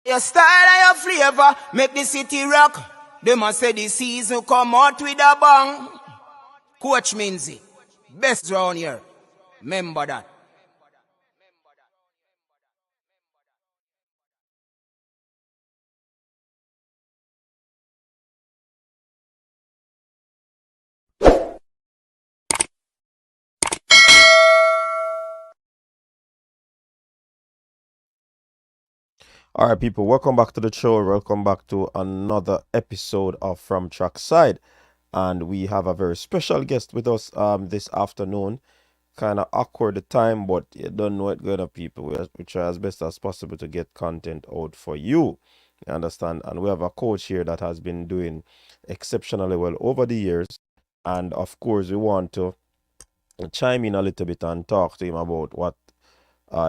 Your style and your flavor make the city rock. They must say the season come out with a bang. Coach Minzy, best round here. Remember that. All right, people, welcome back to the show. Welcome back to another episode of From Trackside. And we have a very special guest with us this afternoon. Kind of awkward the time, but you don't know it good, people. We try as best as possible to get content out for you. You understand? And we have a coach here that has been doing exceptionally well over the years. And of course, we want to chime in a little bit and talk to him about what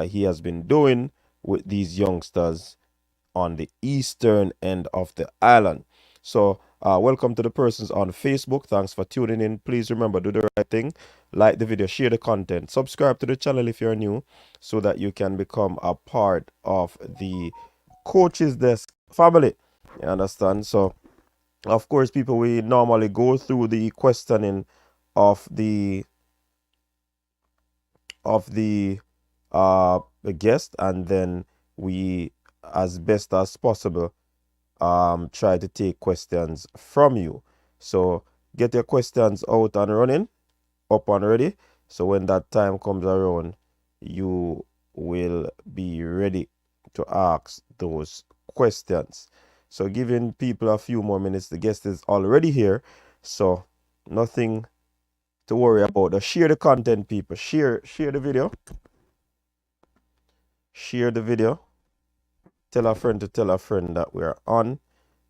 he has been doing with these youngsters on the eastern end of the island. So, welcome to the persons on Facebook. Thanks for tuning in. Please remember, do the right thing. Like the video, share the content, subscribe to the channel if you're new, so that you can become a part of the Coaches Desk family. You understand? So, of course, people, we normally go through the questioning of the guest, and then we, as best as possible, try to take questions from you. So get your questions out and running, up and ready. So when that time comes around, you will be ready to ask those questions. So giving people a few more minutes. The guest is already here, so nothing to worry about. Just share the content, people. Share the video. Share the video. Tell a friend to tell a friend that we're on.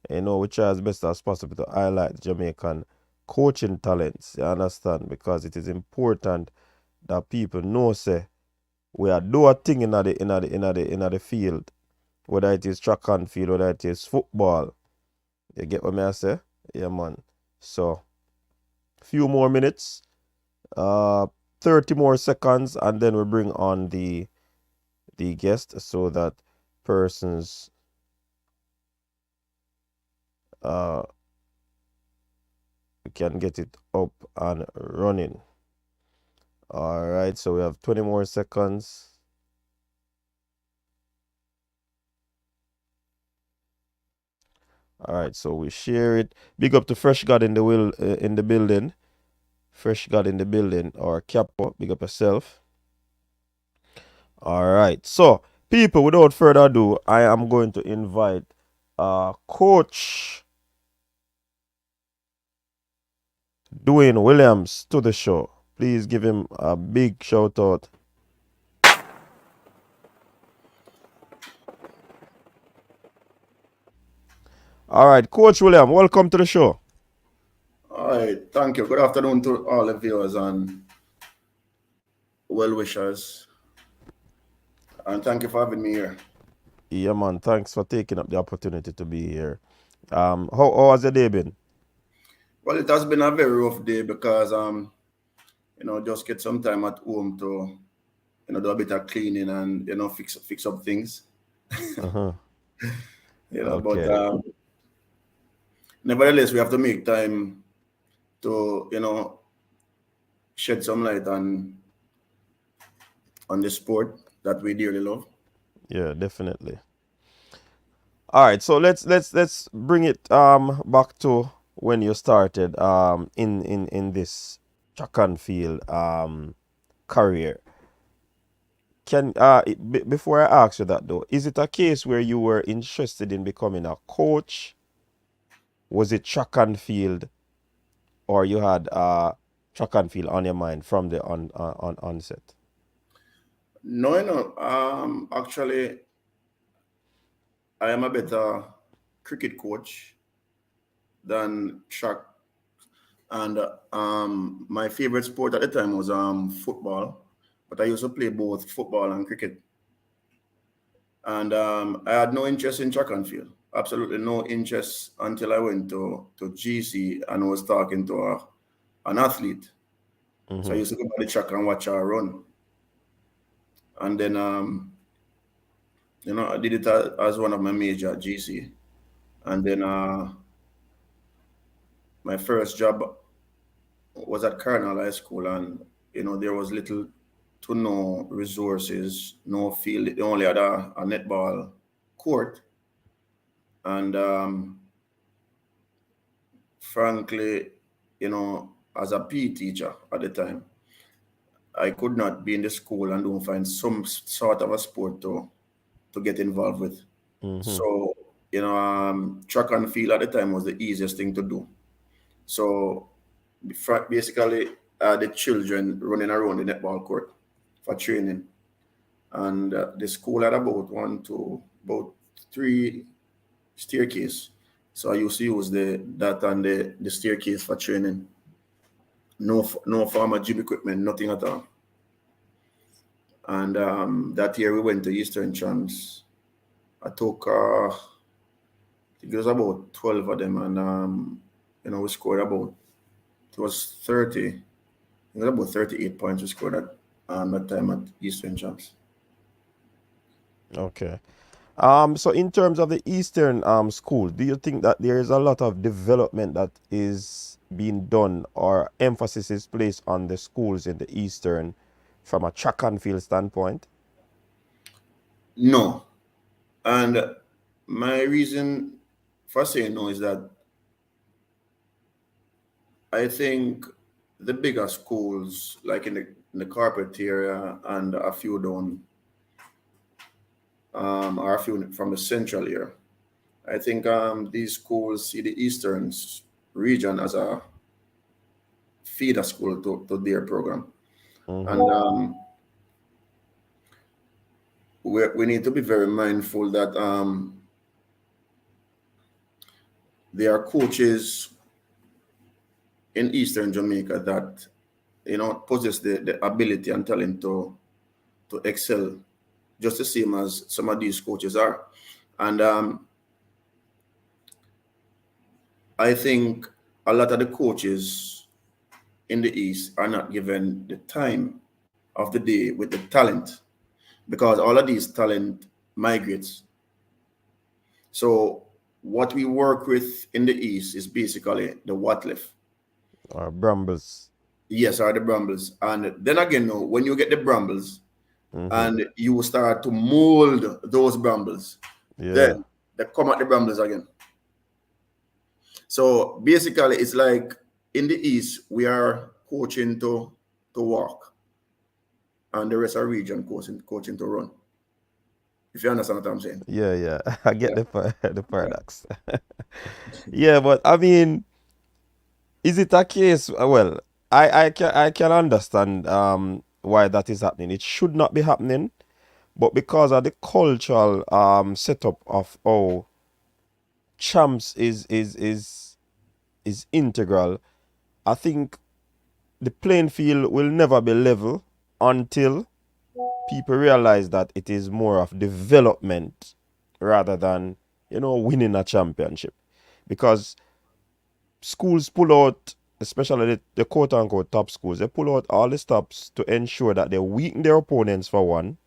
We try as best as possible to highlight Jamaican coaching talents, you understand? Because it is important that people know, say, we are do a thing in the field, whether it is track and field, whether it is football. You get what I say? Yeah, man. So, few more minutes, 30 more seconds, and then we bring on the guest so that persons we can get it up and running. All right, so we have 20 more seconds. All right, so we share it. Big up to Fresh God in the building. Fresh God in the building, or Capo. Big up yourself. All right, so people, without further ado, I am going to invite Coach Dwayne Williams to the show. Please give him a big shout out. All right, Coach William, welcome to the show. All right, thank you. Good afternoon to all the viewers and well wishers. And thank you for having me here. Yeah, man. Thanks for taking up the opportunity to be here. How has your day been? Well, it has been a very rough day because just get some time at home to do a bit of cleaning and fix up things. Uh-huh. But Okay. nevertheless we have to make time to shed some light on the sport that we dearly love. Yeah, definitely. All right, so let's bring it back to when you started in this track and field career. Before I ask you that though, is it a case where you were interested in becoming a coach? Was it track and field, or you had track and field on your mind from the on onset? No, actually I am a better cricket coach than track. And my favorite sport at the time was football, but I used to play both football and cricket. And I had no interest in track and field, absolutely no interest until I went to GC and was talking to an athlete. So I Mm-hmm. used to go by the track and watch her run. And then I did it as one of my major at GC. And then my first job was at Cardinal High School, and there was little to no resources, no field. They only had a netball court, and frankly, as a PE teacher at the time, I could not be in the school and don't find some sort of a sport to get involved with. Mm-hmm. So, track and field at the time was the easiest thing to do. So, basically, the children running around the netball court for training. And the school had about three staircase. So I used to use that and the staircase for training. No formal gym equipment, nothing at all. And that year we went to Eastern Champs. I took, I think it was about 12 of them, and we scored it was 30, it was about 38 points we scored at that time at Eastern Champs. Okay. So in terms of the Eastern school, do you think that there is a lot of development that is being done or emphasis is placed on the schools in the Eastern from a track and field standpoint? No. And my reason for saying no is that I think the bigger schools, like in the corporate area and a few down, or a few from the central area, I think these schools see the Eastern region as a feeder school to their program. Mm-hmm. And we need to be very mindful that there are coaches in Eastern Jamaica that possess the ability and talent to excel just the same as some of these coaches are. And I think a lot of the coaches in the East are not given the time of the day with the talent, because all of these talent migrates. So what we work with in the East is basically the what lift. Or Brambles. Yes, are the Brambles. And then again, no, when you get the Brambles Mm-hmm. and you start to mold those Brambles, Yeah. then they come at the Brambles again. So basically, it's like in the East, we are coaching to walk, and the rest of the region coaching to run. If you understand what I'm saying. Yeah. I get Yeah. the paradox. Yeah, but I mean, is it a case? Well, I can understand why that is happening. It should not be happening, but because of the cultural setup of how champs is integral, I think the playing field will never be level until people realize that it is more of development rather than winning a championship, because schools pull out, especially the quote unquote top schools, they pull out all the stops to ensure that they weaken their opponents for one,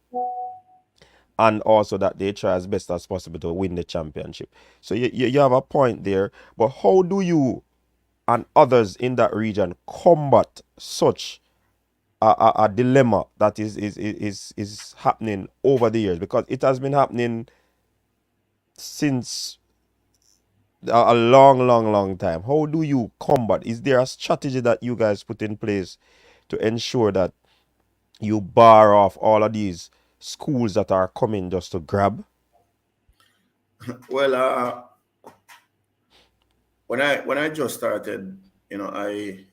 and also that they try as best as possible to win the championship. So you have a point there, but how do you and others in that region combat such a dilemma that is happening over the years? Because it has been happening since a long time. How do you combat? Is there a strategy that you guys put in place to ensure that you bar off all of these schools that are coming just to grab? Well, when I just started, I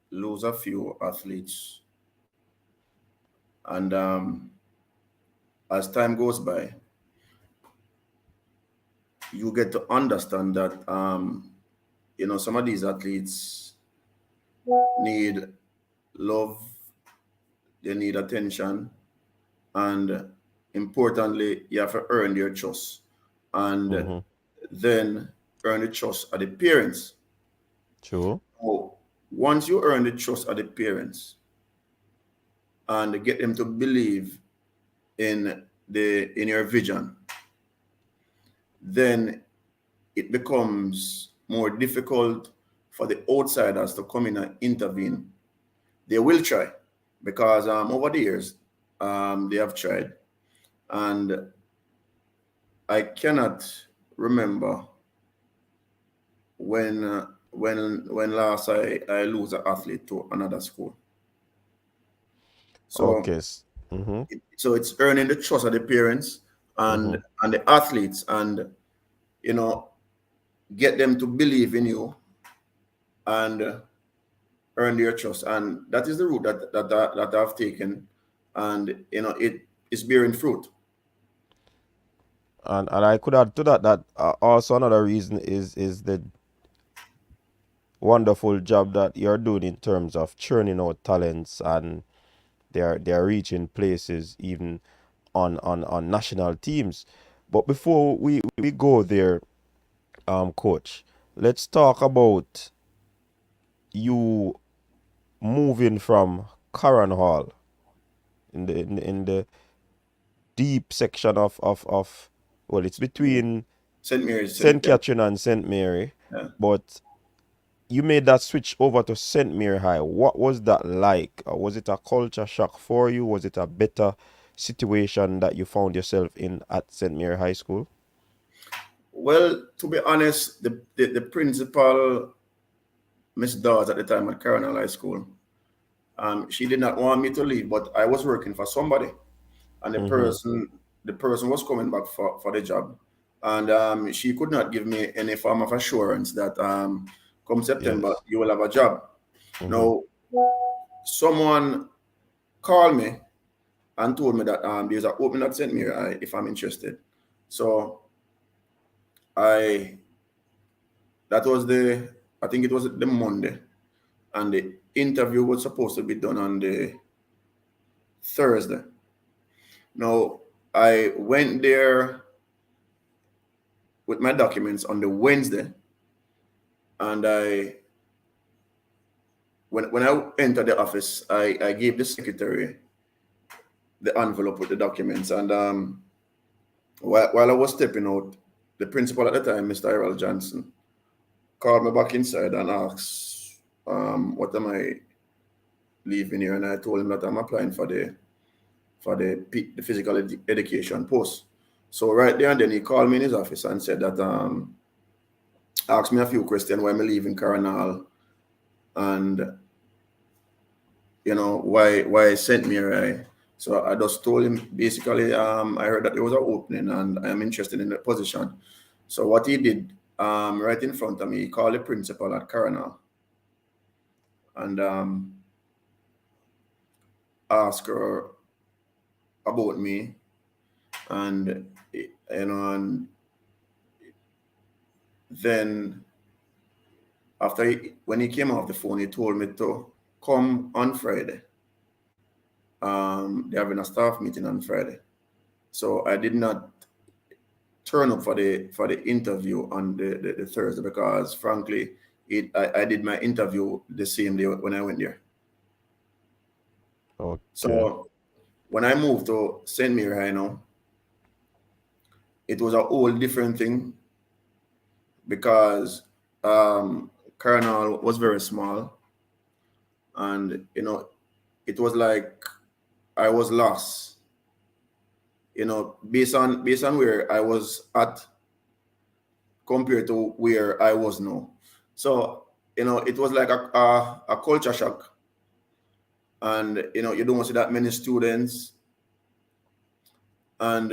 lose a few athletes, and as time goes by, you get to understand that some of these athletes need love, they need attention, and importantly, you have to earn their trust, and Mm-hmm. then earn the trust of the parents. True. So once you earn the trust of the parents and get them to believe in in your vision, then it becomes more difficult for the outsiders to come in and intervene. They will try because over the years they have tried, and I cannot remember when last I lose an athlete to another school. So Okay. Mm-hmm. so it's earning the trust of the parents Mm-hmm. and the athletes, and you know, get them to believe in you and earn their trust. And that is the route that I've taken, and you know, it is bearing fruit. And I could add to that that also another reason is the wonderful job that you're doing in terms of churning out talents, and they're reaching places even on national teams. But before we go there, coach, let's talk about you moving from Curran Hall in the deep section of well, it's between St. Mary's, St. Catherine and St. Mary, yeah. but you made that switch over to St. Mary High. What was that like? Was it a culture shock for you? Was it a better situation that you found yourself in at St. Mary High School? Well, to be honest, the principal, Miss Dawes, at the time at Coronel High School, she did not want me to leave, but I was working for somebody, and Mm-hmm. the person was coming back for the job, and she could not give me any form of assurance that come September Yes. you will have a job. Mm-hmm. Now, someone called me and told me that there's an opening at St. Mary if I'm interested. So I that was I think it was the Monday, and the interview was supposed to be done on the Thursday. Now I went there with my documents on the Wednesday, and when I entered the office, I gave the secretary the envelope with the documents, and while I was stepping out, the principal at the time, Mr. Errol Johnson, called me back inside and asked, what am I leaving here? And I told him that I'm applying for the physical education post. So right there and then he called me in his office and said that asked me a few questions why I'm leaving Coronel, and you know why sent me right. So I just told him basically I heard that there was an opening and I am interested in the position. So what he did right in front of me, he called the principal at Coronel and asked her about me, and you know, and then when he came off the phone, he told me to come on Friday. They're having a staff meeting on Friday, so I did not turn up for the interview on the Thursday because frankly, I did my interview the same day when I went there. Okay. So when I moved to St. Mary, it was a whole different thing because Colonel was very small, and you know, it was like I was lost. You know, based on where I was at compared to where I was now. So you know, it was like a culture shock, and you know, you don't see that many students, and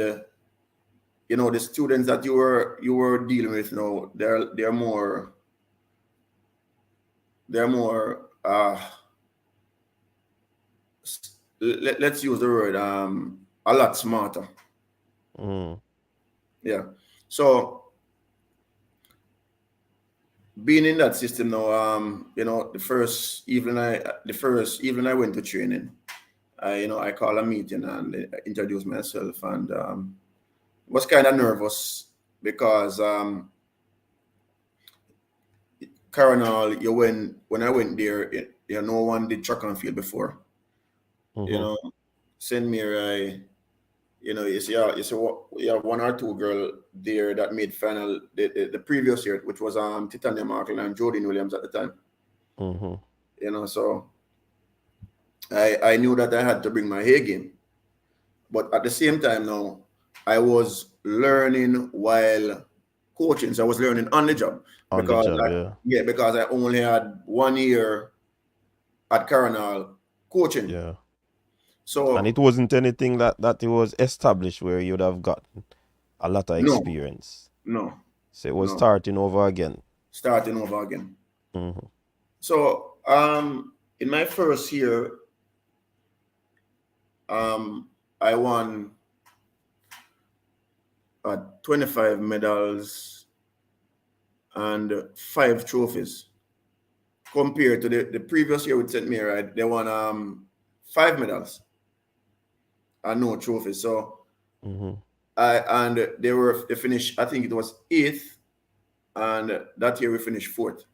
you know, the students that you were dealing with now, they're more let's use the word a lot smarter. Mm. Yeah. So being in that system now, you know, the first evening I went to training, I called a meeting and introduced myself, and was kind of nervous because Coronel, when I went there, no one did track and field before. You Mm-hmm. know, St. Mary, you have one or two girl there that made final the previous year, which was Titania Markle and Jodine Williams at the time. So I knew that I had to bring my A game, but at the same time now I was learning while coaching. So I was learning on the job because because I only had 1 year at Coronal coaching. Yeah. So and it wasn't anything that it was established where you'd have gotten a lot of experience. No. So it was starting over again. So in my first year, I won 25 medals and 5 trophies. Compared to the previous year with St. Mary, they won 5 medals and no trophies. So they finished, I think it was 8th, and that year we finished 4th.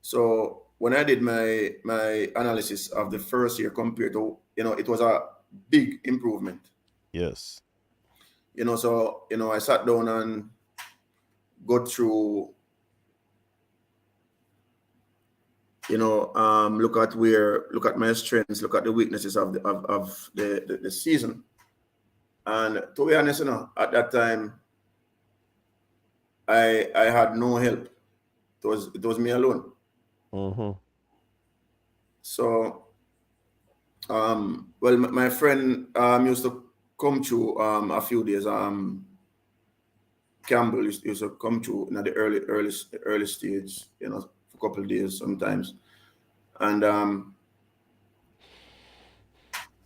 So when I did my analysis of the first year compared to, it was a big improvement. Yes. So I sat down and got through, look at my strengths, look at the weaknesses of the season. And to be honest, at that time, I had no help. It was me alone. So, well, my friend used to come through a few days. Campbell used to come through in the early stage, for a couple of days sometimes, and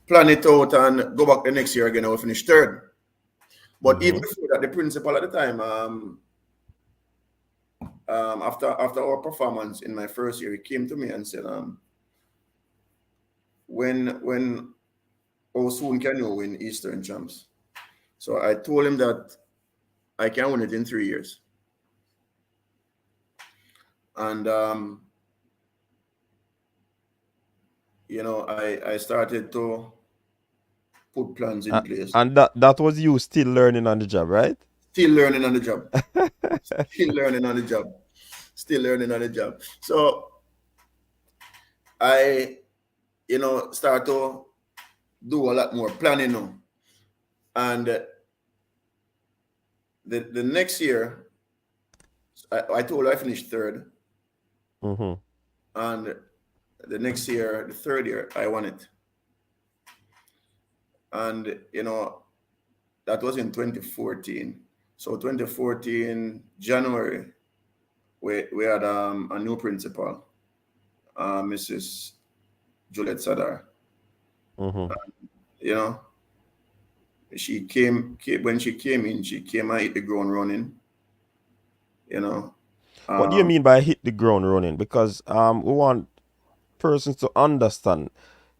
plan it out and go back the next year again. I will finish 3rd. But even before that, the principal at the time, after our performance in my first year, he came to me and said, how soon can you win Eastern Champs? So I told him that I can win it in 3 years. And I started to put plans in place. And that was you still learning on the job, right? Still learning on the job. Still learning on the job. So I, start to do a lot more planning now. And the next year, I told her I finished 3rd. And the next year, the 3rd year, I won it. And, that was in 2014. So 2014, January, we had a new principal, Mrs. Juliet Sadar. She came when she came in, she came and hit the ground running. What do you mean by hit the ground running? Because we want persons to understand.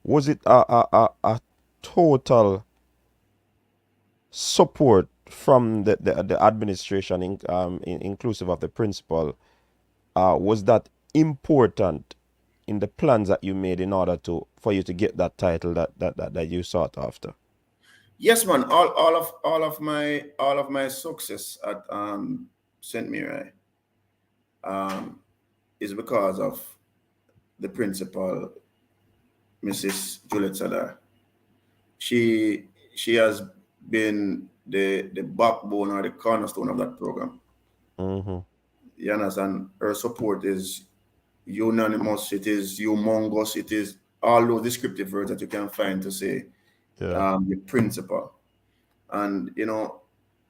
Was it a total support from the administration, inclusive of the principal? Was that important in the plans that you made in order for you to get that title that you sought after? Yes, man. All of my success at St. Mary is because of the principal, Mrs. Juliet Sadar. She has been the backbone or the cornerstone of that program. You understand? Her support is unanimous. It is humongous. It is all those descriptive words that you can find to say the principal. And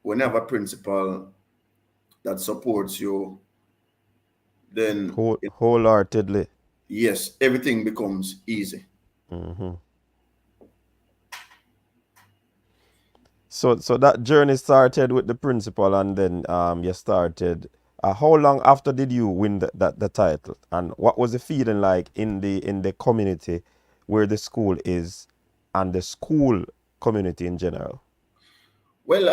whenever a principal that supports you, then wholeheartedly, yes, everything becomes easy. So that journey started with the principal, and then you started. How long after did you win the title, and what was the feeling like in the community where the school is, and the school community in general? Well,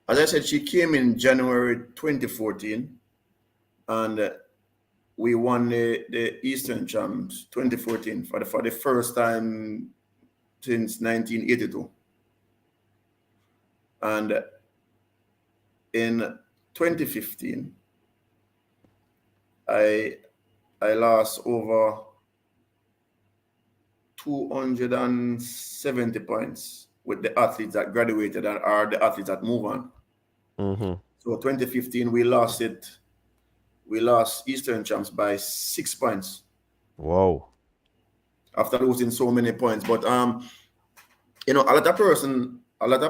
as I said, she came in January 2014, and we won the Eastern Champs 2014 for the first time since 1982. And in 2015, I lost over 270 points with the athletes that graduated and are the athletes that move on. Mm-hmm. So 2015, we lost it. We lost Eastern Champs by 6 points Wow. after losing so many points. But you know, a lot of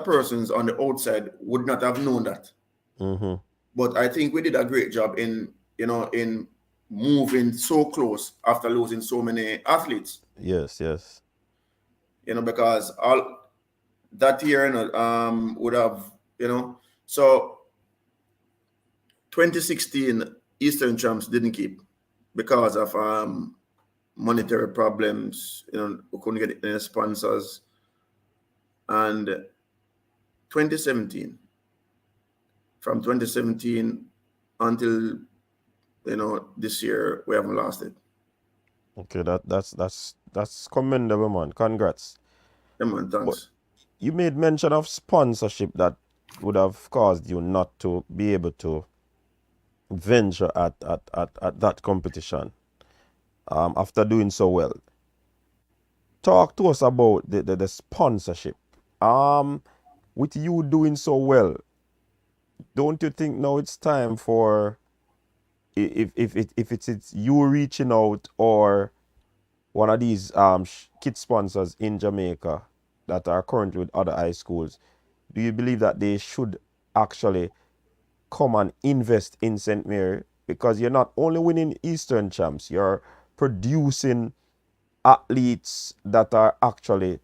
persons on the outside would not have known that. Mm-hmm. But I think we did a great job in, you know, in moving so close after losing so many athletes. Yes, yes. You know, because all that year, you know, would have, you know, so 2016 Eastern Champs didn't keep because of monetary problems. You know, we couldn't get any sponsors. And 2017, from 2017 until, you know, this year, we haven't lost it. Okay, that's commendable, man. Congrats. Yeah, man, But thanks. you made mention of sponsorship that would have caused you not to be able to venture at that competition after doing so well. Talk to us about the sponsorship. With you doing so well, don't you think now it's time for if it's you reaching out or one of these kit sponsors in Jamaica that are currently with other high schools, do you believe that they should actually come and invest in St. Mary? Because you're not only winning Eastern Champs, you're producing athletes that are actually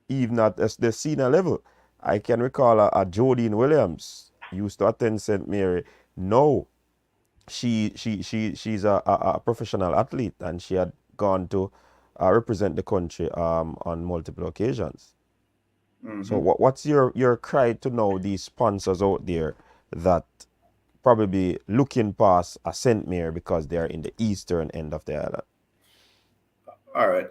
even at the senior level. I can recall a Jodine Williams used to attend St. Mary. No, she's a professional athlete and she had gone to represent the country on multiple occasions. So what's your cry to know these sponsors out there that probably looking past a St. Mary because they're in the eastern end of the island? All right.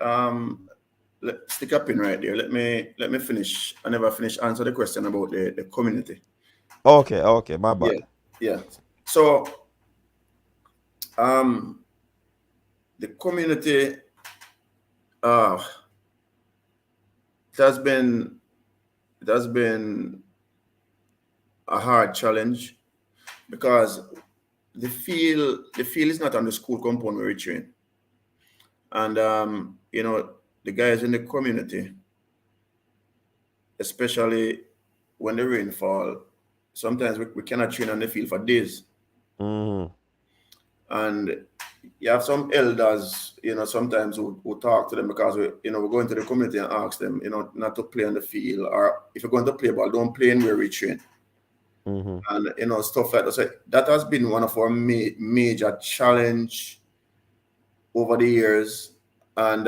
Stick up in right there. Let me finish. I never finished answer the question about the community. Okay, my bad. Yeah. So the community uh it has been a hard challenge because the field is not on the school compound where we train. And you know, the guys in the community, especially when the rain fall, sometimes we cannot train on the field for days. Mm-hmm. And you have some elders, you know, sometimes who talk to them because we go into the community and ask them, you know, not to play on the field, or if you're going to play ball, don't play in where we train. Mm-hmm. And you know, stuff like that. So that has been one of our major challenge over the years. And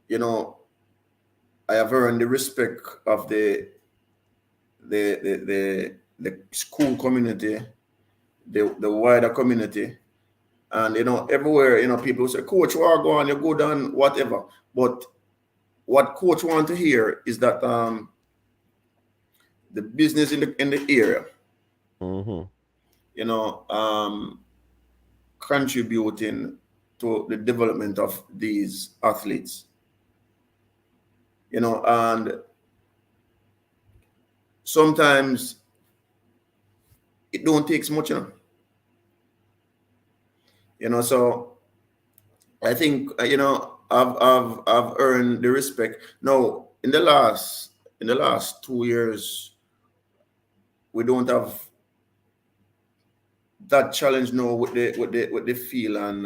you know, I have earned the respect of the school community, the wider community. And you know, everywhere, you know, people say, Coach, where are going? You go down, whatever. But what coach want to hear is that the business in the area, Mm-hmm. you know, contributing to the development of these athletes. You know, and sometimes it don't take much, you know. You know, so I think you know, I've earned the respect. Now, in the last 2 years, we don't have that challenge now with the field and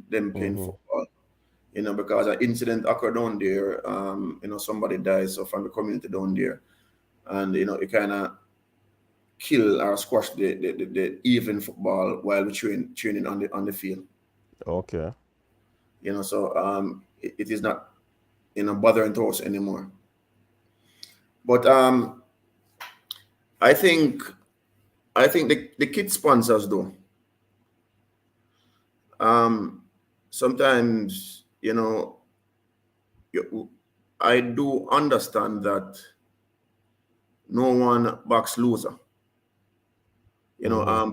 them playing Mm-hmm. football. You know, because an incident occurred down there. You know, somebody died, so from the community down there, and you know, it kind of kill or squash the even football while we training on the field. Okay. You know, so it is not, you know, bothering to us anymore. But I think the kid sponsors though. Sometimes, you know, I do understand that no one backs loser.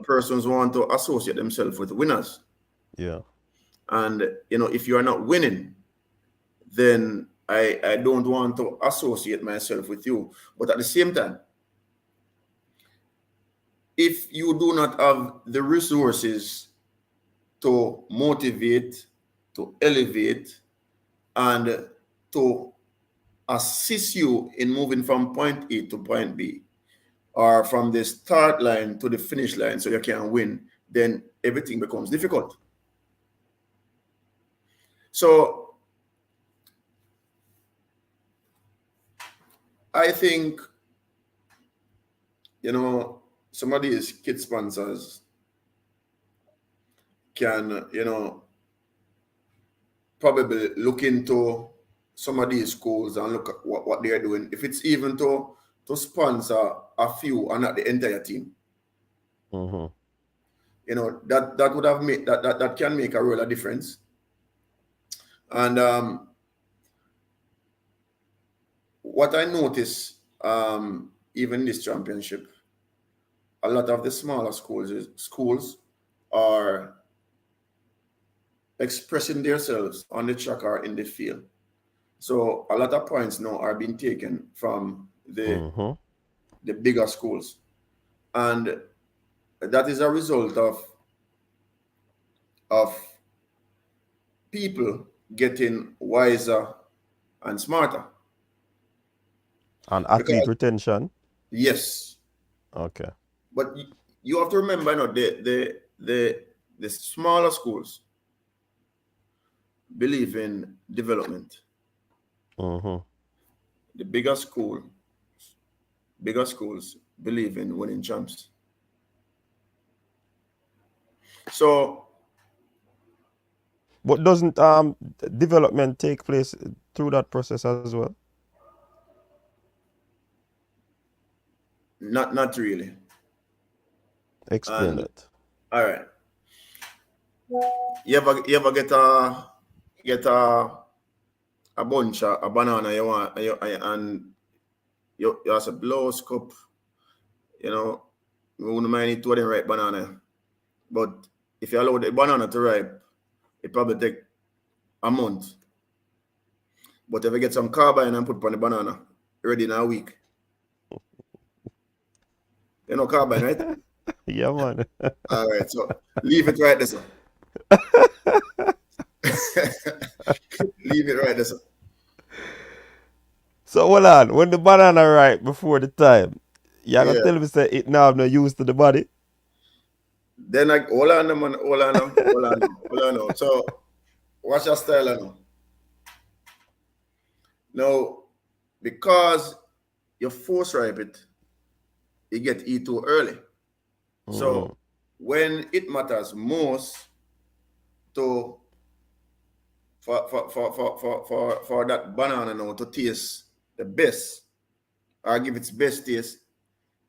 Persons want to associate themselves with winners. Yeah. And, if you are not winning, then I don't want to associate myself with you. But at the same time, if you do not have the resources to motivate, to elevate, and to assist you in moving from point A to point B, or from the start line to the finish line so you can win, then everything becomes difficult. So I think, some of these kid sponsors can, probably look into some of these schools and look at what they're doing. If it's even to sponsor a few and not the entire team. Mm-hmm. That would have made that can make a real difference. And what I notice, even this championship, a lot of the smaller schools are expressing themselves on the track or in the field. So a lot of points now are being taken from the bigger schools, and that is a result of people getting wiser and smarter. And athlete retention. Yes. Okay. But you have to remember, the smaller schools believe in development. Mm-hmm. The bigger schools believe in winning champs. So, but doesn't development take place through that process as well? not really. Explain it. All right. You ever get a bunch of a banana you want and you have to blow a scoop, we wouldn't mind it to the right banana. But if you allow the banana to ripe, it probably take a month. But if you get some carbine and put on the banana, ready in a week. Carbine, right? Yeah, man. All right, so leave it right there, sir. Leave it right there, sir. So hold on, when the banana ripe before the time, you gonna tell me say it now have no use to the body? Then hold on, man, hold on. So what's your style now? Now, because you force ripe it, you get eat too early. So when it matters most for that banana now to taste the best or give its best taste,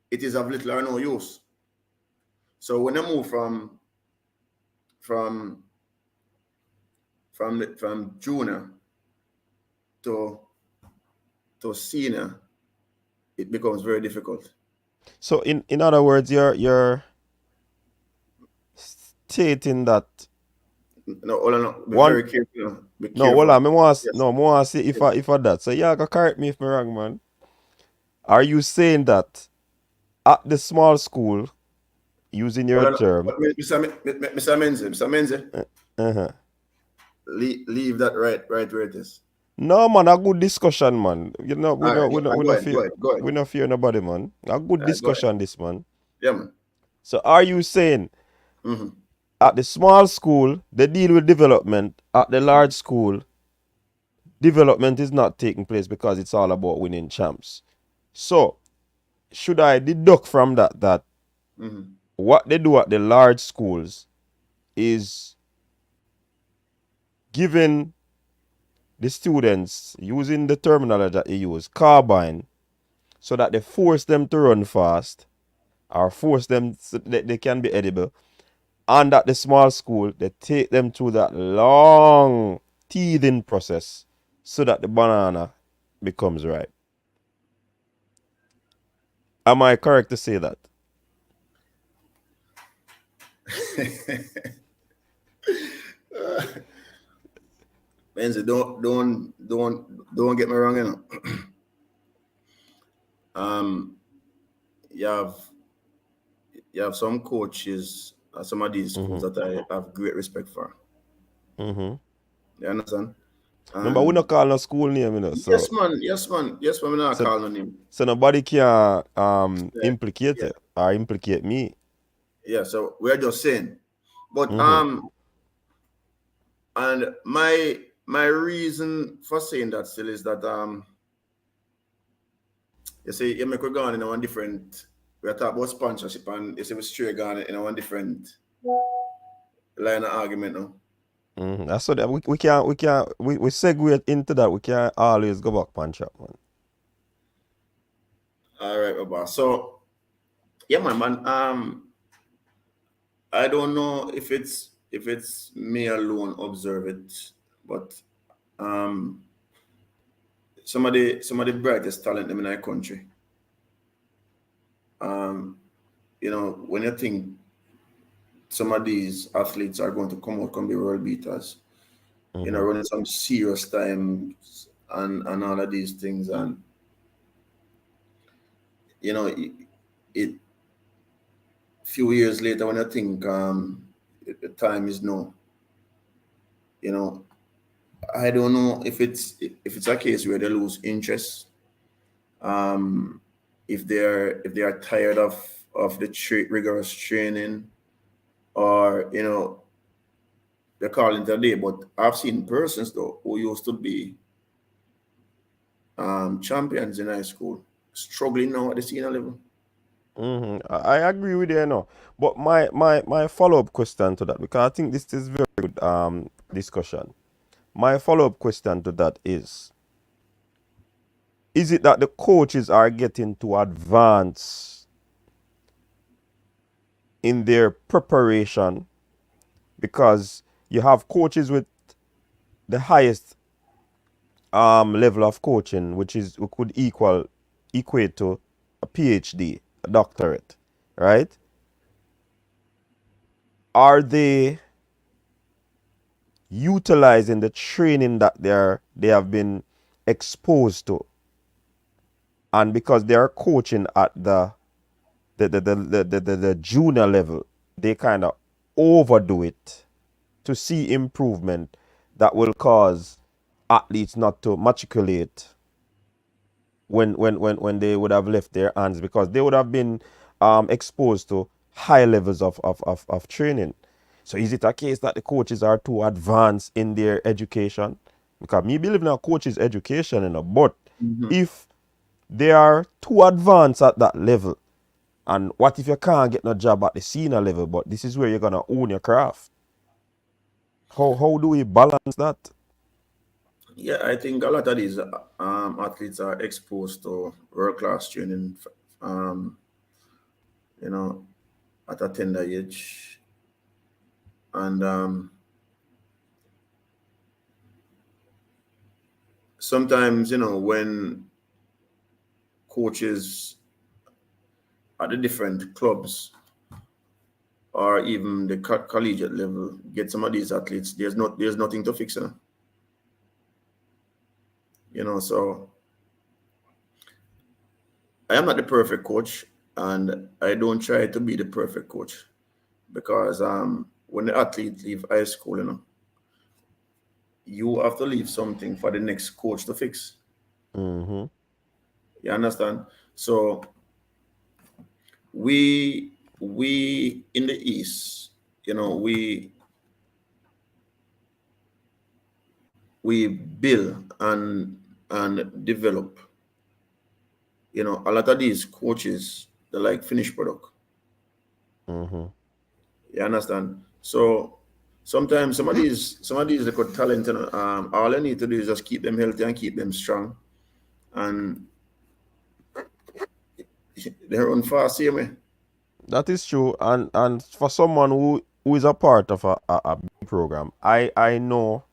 it is of little or no use. So when I move from junior to senior, it becomes very difficult. So in other words, you're stating that. No, hold on. Be very careful. Be careful. No, hold on. I want to see if I that. So yeah, correct me if I'm wrong, man. Are you saying that at the small school, using your term? Mr. Menze. Leave that right where it is. No, man, a good discussion, man. We not fear nobody, man. A good discussion, this, man. Yeah, man. So are you saying at the small school, they deal with development, at the large school, development is not taking place because it's all about winning champs? So, should I deduct from that what they do at the large schools is giving the students, using the terminology that they use, carbine, so that they force them to run fast or force them so that they can be edible, and at the small school, they take them through that long teething process so that the banana becomes ripe. Am I correct to say that? Benzi, don't get me wrong, you know. You have some coaches at some of these schools that I have great respect for. Mm-hmm. You understand? Remember, we not call no school name, you know. Yes, So man. We're not so calling on him. so nobody can Yeah, implicate yeah, it or implicate me. yeah. So we're just saying. But Mm-hmm. and my reason for saying that still is that you see, you make we go on in a one different. We are talking about sponsorship, and you see, we straight gone in a one different line of argument now. Mm-hmm. That's so that we segue into that. We can't always go back punch up, man. All right, Baba. So yeah, man. I don't know if it's me alone observe it, but um, some of the brightest talent in our country. Um, when you think some of these athletes are going to come out, can be world beaters, Mm-hmm. running some serious times and all of these things, and it few years later when I think the time is now, you know, I don't know if it's a case where they lose interest, um, if they are tired of the rigorous training, or they're calling it a day. But I've seen persons though who used to be champions in high school struggling now at the senior level. Mm-hmm. I agree with you, no. But my follow-up question to that, because I think this is very good discussion. My follow-up question to that is it that the coaches are getting too advanced in their preparation, because you have coaches with the highest level of coaching, which could equate to a PhD, a doctorate, right? Are they utilizing the training that they have been exposed to, and because they are coaching at the junior level, they kind of overdo it to see improvement that will cause athletes not to matriculate when they would have left their hands, because they would have been exposed to high levels of training. So is it a case that the coaches are too advanced in their education? Because me believe in a coach's education, but Mhm. if they are too advanced at that level, and what if you can't get no job at the senior level, but this is where you're gonna own your craft? How do we balance that? Yeah, I think a lot of these athletes are exposed to world class training, um, you know, at a tender age, and sometimes when coaches at the different clubs or even the collegiate level get some of these athletes, there's nothing to fix them. So I am not the perfect coach, and I don't try to be the perfect coach, because when the athlete leave high school, you have to leave something for the next coach to fix. Mm-hmm. You understand? So we in the East, we build and develop. A lot of these coaches, they like finished product. Mm-hmm. You understand? So sometimes some of these little talent, all I need to do is just keep them healthy and keep them strong, and they run fast, see me. That is true, and for someone who is a part of a big program, I know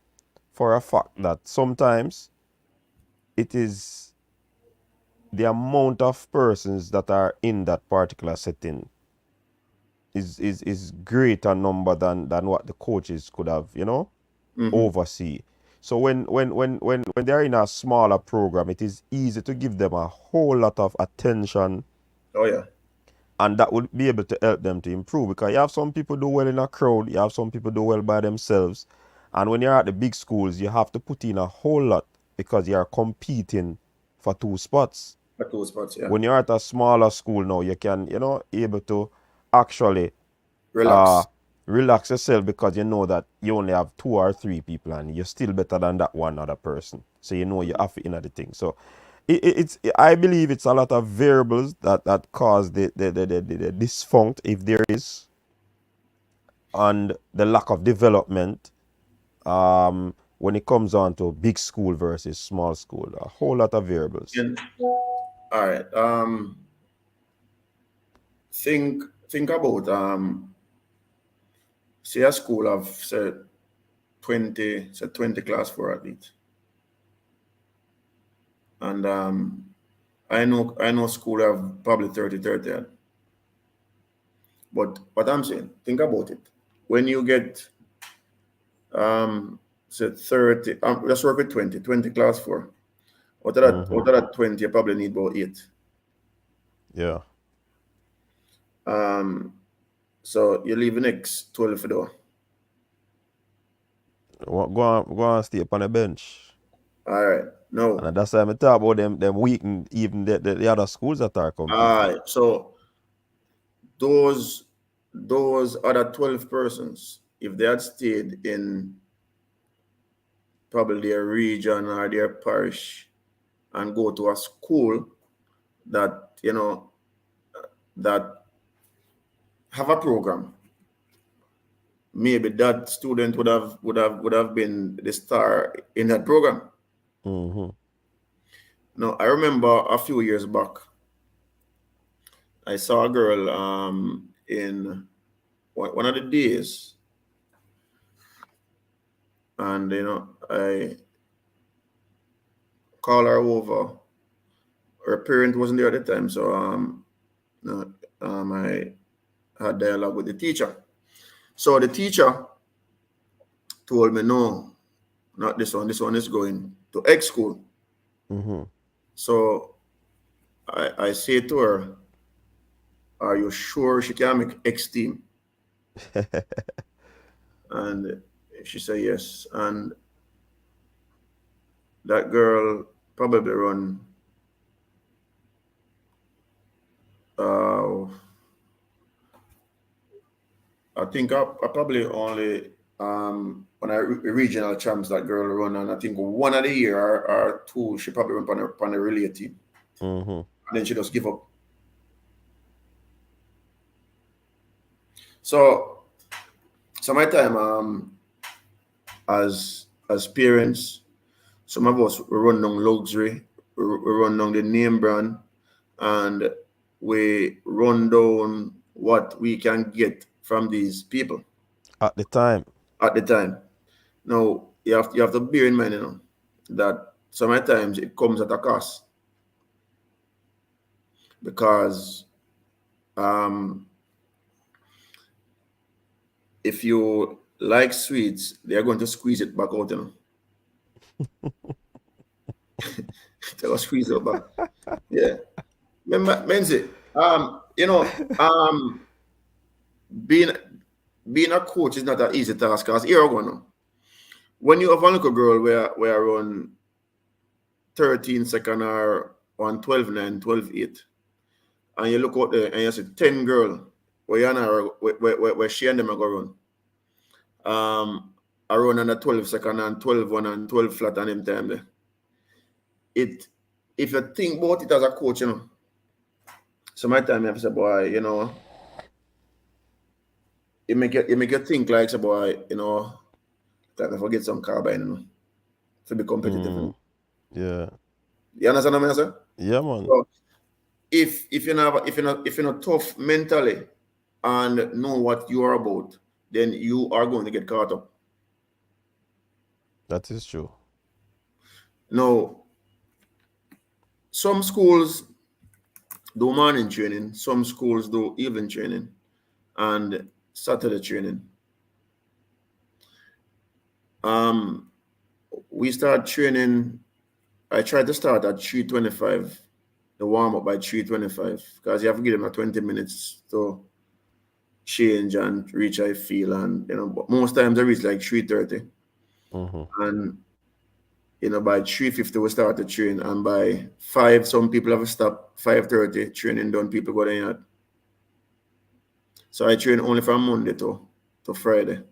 for a fact that sometimes it is the amount of persons that are in that particular setting is greater number than what the coaches could have, oversee. So when they're in a smaller program, it is easy to give them a whole lot of attention, Oh yeah. and that would be able to help them to improve, because you have some people do well in a crowd, you have some people do well by themselves, and when you're at the big schools, you have to put in a whole lot because you are competing for 2 spots. At those spots, yeah. When you're at a smaller school now, you can, able to actually Relax. relax yourself, because you know that you only have 2 or 3 people and you're still better than that one other person. So you know you have to in the thing. So I believe it's a lot of variables that cause the dysfunct, if there is, and the lack of development when it comes on to big school versus small school. A whole lot of variables. And, all right. Think about say a school of say 20 class for athletes. And I know school have probably 30. But what I'm saying, think about it. When you get say 30, let's work with 20 class for. Out of that 20, you probably need about 8. Yeah. So you leave the next 12 for door. Go on stay up on the bench. All right. No. And that's why I talk about them weak, and even the other schools that are competing. All right. So those other 12 persons, if they had stayed in probably their region or their parish and go to a school that, that have a program, maybe that student would have been the star in that program. Now, I remember a few years back, I saw a girl in one of the days, and I called her over. Her parent wasn't there at the time, so I had dialogue with the teacher. So the teacher told me, no, not this one. This one is going to X school. So I say to her, are you sure she can make X team? And she said yes. And that girl probably run I think I probably only when I regional champs that girl run, and I think one of the year or 2 she probably run on a relay team. And then she just give up. So my time as parents, some of us we run down luxury, we run down the name brand, and we run down what we can get from these people at the time. Now you have to bear in mind, that sometimes it comes at a cost, because if you like sweets, they are going to squeeze it back out, They will squeeze it back. Yeah. Menzi, being a coach is not an easy task, because here I go now. When you have a little girl where I run 13 second or on 12-9, 12-8, and you look out there and you see 10 girl where she and them are going to run. I run on a 12 second and 12-1 and 12 flat on them time there. If you think about it as a coach, so my time you have to say, boy, it make you think like, say, boy, that I forget some carbine, to be competitive. Yeah. You understand what I'm saying? Yeah, man. So if you're not tough mentally and know what you are about, then you are going to get caught up. That is true. Now, some schools do morning training, some schools do evening training and Saturday training. We start training. I try to start at 3:25, the warm up by 3:25, because you have to give them a 20 minutes to change and reach I feel, and but most times I reach like 3:30, and by 3:50 we start to train, and by 5 some people have to stop. 5:30 training done, people go in yard. So I train only from Monday to Friday.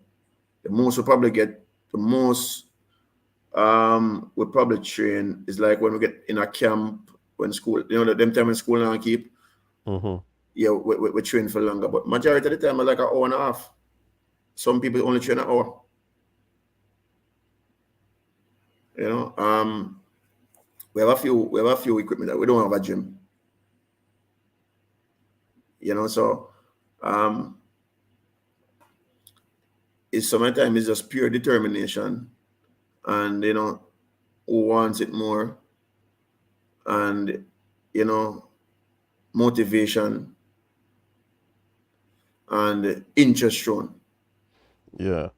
The most we probably train is like when we get in a camp, when school, them time when school now keep. Yeah, we train for longer, but majority of the time is like an hour and a half. Some people only train an hour. We have a few equipment that we don't have a gym. So it's sometimes it's just pure determination, and who wants it more, and motivation and interest shown. Yeah.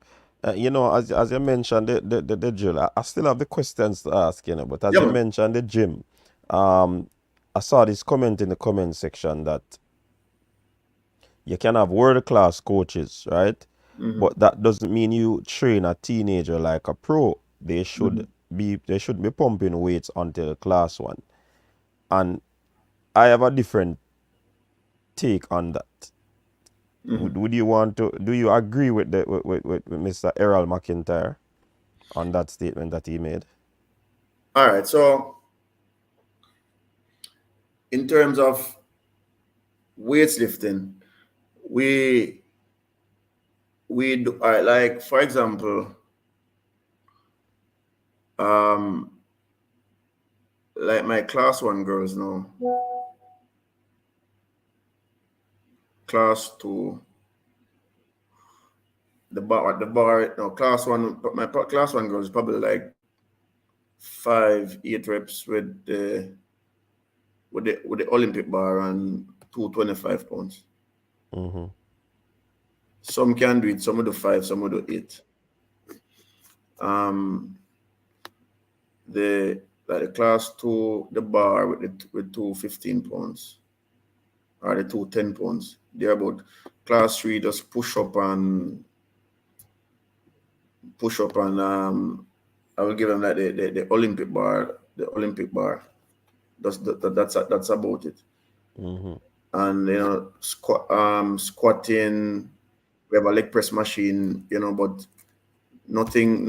As you mentioned the drill, I still have the questions to ask, but as you mentioned the gym, I saw this comment in the comment section that you can have world-class coaches, right? But that doesn't mean you train a teenager like a pro. They should be pumping weights until class 1. And I have a different take on that. Do you agree with Mr. Errol McIntyre on that statement that he made? All right, so in terms of weightlifting, we do, like, for example, like my class 1 girls now, class 2, the bar, no, class 1, my class 1 girls probably like 5-8 reps with the Olympic bar and 225 pounds. Some can do it, some will do 5, some will do 8. The class 2, the bar with 215 pounds or the 210 pounds. They're about. Class 3 just push up and I will give them like the Olympic bar. The Olympic bar. That's about it. And squatting. We have a leg press machine, but nothing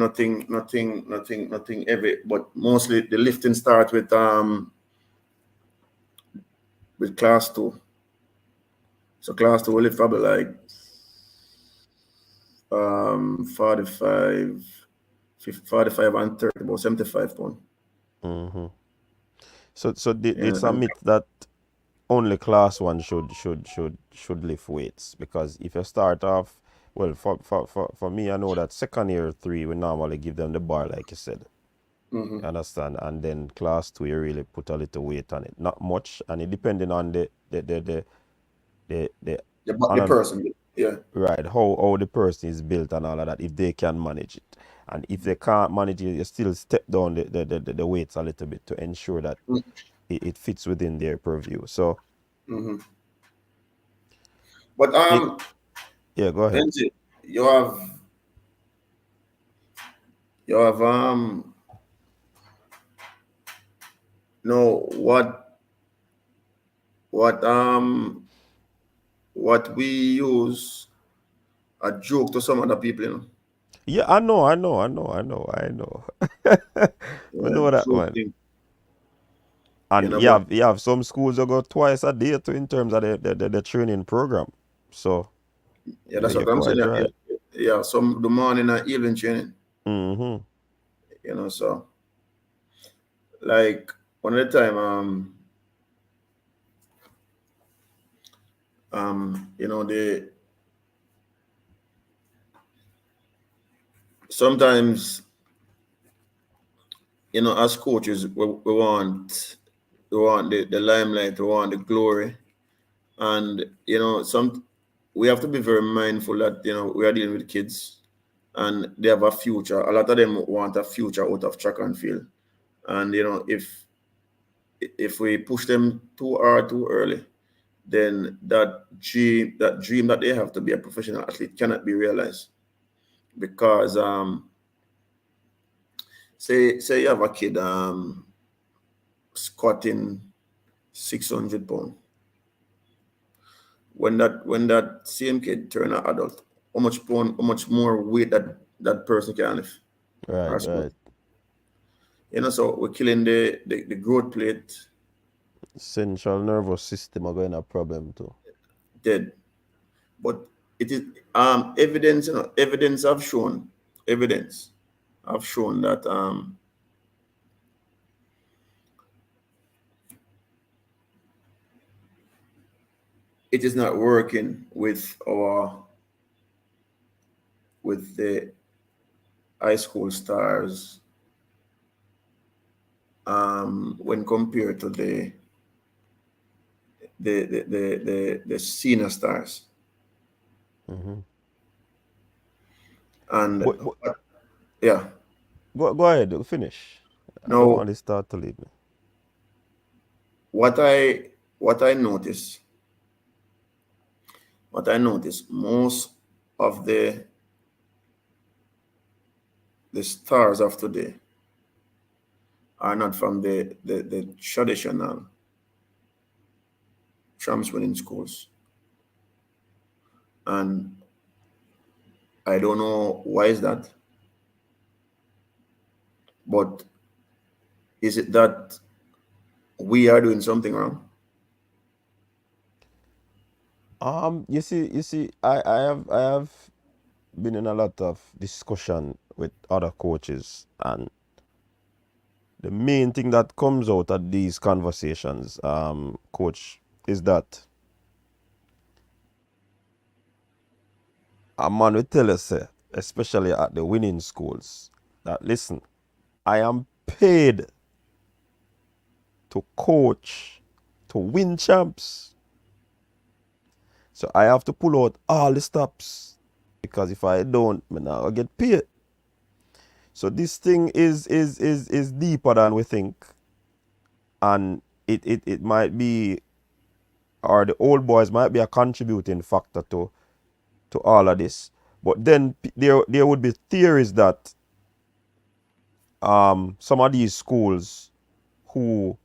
heavy. But mostly the lifting start with class 2. So class 2 will lift probably like 45 and 30, about 75 pounds. So it's a myth that only class 1 should lift weights, because if you start off, well, for me, I know that second year 3 we normally give them the bar, like you said. You understand? And then class 2 you really put a little weight on it, not much, and it depending on the person, yeah, right, how the person is built and all of that, if they can manage it. And if they can't manage it, you still step down the weights a little bit to ensure that it fits within their purview. So but yeah, go ahead. You have no, what we use a joke to some other people, Yeah, I know. I know that one. Thing. And you have some schools that go twice a day too, in terms of the training program. So yeah, that's what I'm saying. Right. Yeah, some the morning and evening training. So like one of the time, they sometimes, as coaches, we want they want the limelight, they want the glory. And we have to be very mindful that we are dealing with kids and they have a future. A lot of them want a future out of track and field. And if we push them too hard too early, then that dream that they have to be a professional athlete cannot be realized. Because say you have a kid squatting 600 pounds. When that same kid turn an adult, how much more weight that person can lift or Right, squat. right. So we're killing the growth plate Central nervous system are going to have problem too. dead. But it is evidence, evidence have shown that it is not working with the high school stars when compared to the senior stars. Hmm. And But yeah, go ahead, finish. I don't now want this start to leave me. what I what I notice most of the stars of today are not from the traditional champs winning schools. And I don't know why is that, but is it that we are doing something wrong? You see, I have been in a lot of discussion with other coaches, and the main thing that comes out of these conversations, coach, is that a man will tell us, especially at the winning schools, that listen, I am paid to coach to win champs. So I have to pull out all the stops, because if I don't, I'll get paid. So this thing is deeper than we think, and it might be, or the old boys might be a contributing factor to all of this. But then there would be theories that some of these schools who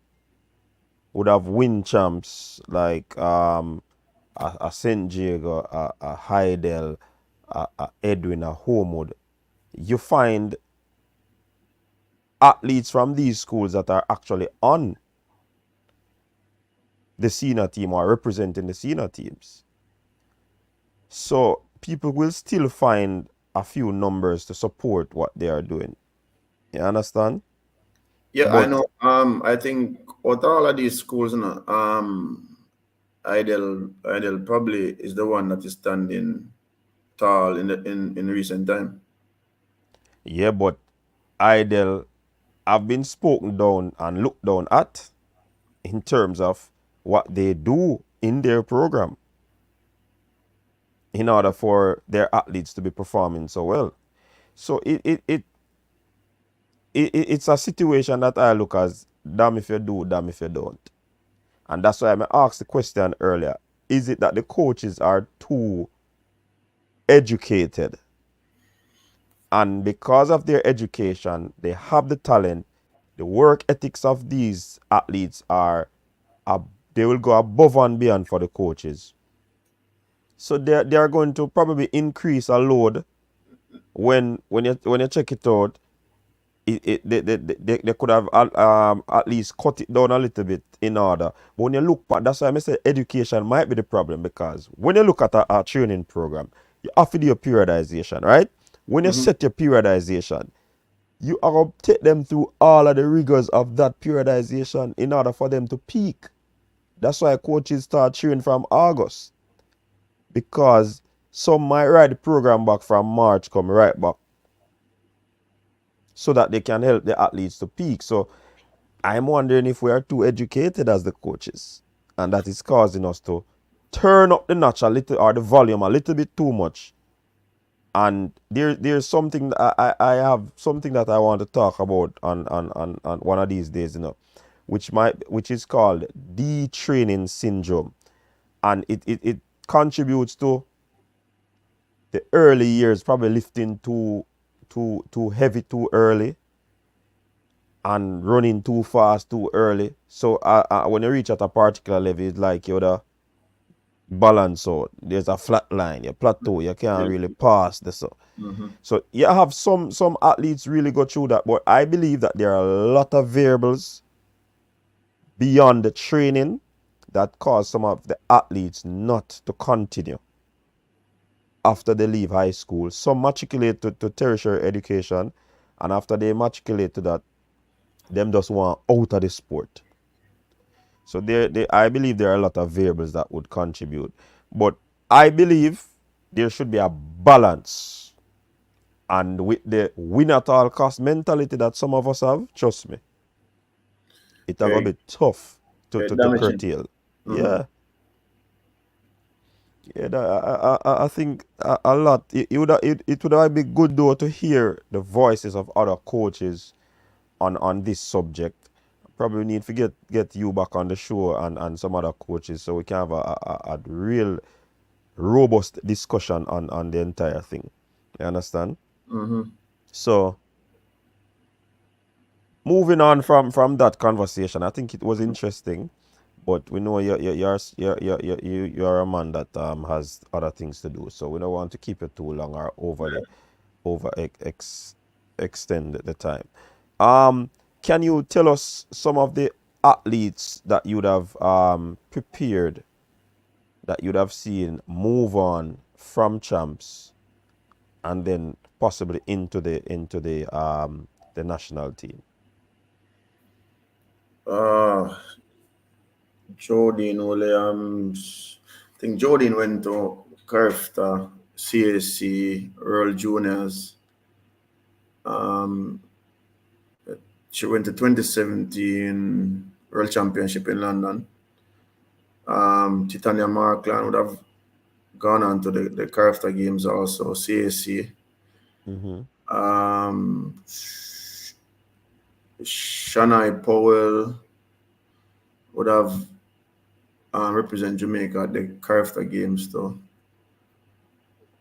would have win champs, like a St. Diego, a Heidel, a Edwin, a Homewood, you find athletes from these schools that are actually on the senior team or representing the senior teams. So people will still find a few numbers to support what they are doing. You understand? Yeah, I But know. I think out of all of these schools, Idel probably is the one that is standing tall in recent time. yeah, but Idle have been spoken down and looked down at in terms of what they do in their program in order for their athletes to be performing so well. So it's a situation that I look as damn if you do, damn if you don't. And that's why I asked the question earlier. Is it that the coaches are too educated? And because of their education, they have the talent. The work ethics of these athletes they will go above and beyond for the coaches. So they are going to probably increase a load when you check it out. They could have at least cut it down a little bit in order. But when you look at, that's why I say education might be the problem, because when you look at a training program, you have to do your periodization, right? When you Hmm. set your periodization, you are going to take them through all of the rigors of that periodization in order for them to peak. That's why coaches start training from August, because some might ride the program back from March, come right back, so that they can help the athletes to peak. So I'm wondering if we are too educated as the coaches, and that is causing us to turn up the notch a little, or the volume a little bit too much. And there's something I have something that I want to talk about on one of these days, which is called detraining syndrome, and it contributes to the early years, probably lifting too heavy too early and running too fast too early. So when you reach at a particular level, it's like you're the balance out. There's a flat line, you plateau, you can't really pass this. So you have some athletes really go through that, but I believe that there are a lot of variables beyond the training that cause some of the athletes not to continue after they leave high school. Some matriculate to tertiary education, and after they matriculate to that, them just want out of the sport. So I believe there are a lot of variables that would contribute. But I believe there should be a balance. And with the win at all cost mentality that some of us have, trust me, it's going to be tough to damaging. curtail. Yeah. Yeah, I think a lot. It would be good though to hear the voices of other coaches on this subject. Probably need to get you back on the show and some other coaches so we can have a real robust discussion on the entire thing. You understand? So moving on from that conversation, I think it was interesting, but we know you're a man that has other things to do, so we don't want to keep it too long or extend the time. Can you tell us some of the athletes that you'd have prepared, that you'd have seen move on from champs and then possibly into the national team? Jordan Williams. I think Jordan went to Carfta, CAC, Earl Juniors. She went to 2017 World Championship in London. Titania Markland would have gone on to the Carfta Games also, CAC. Shania Powell would have represent Jamaica at the Carfta Games though.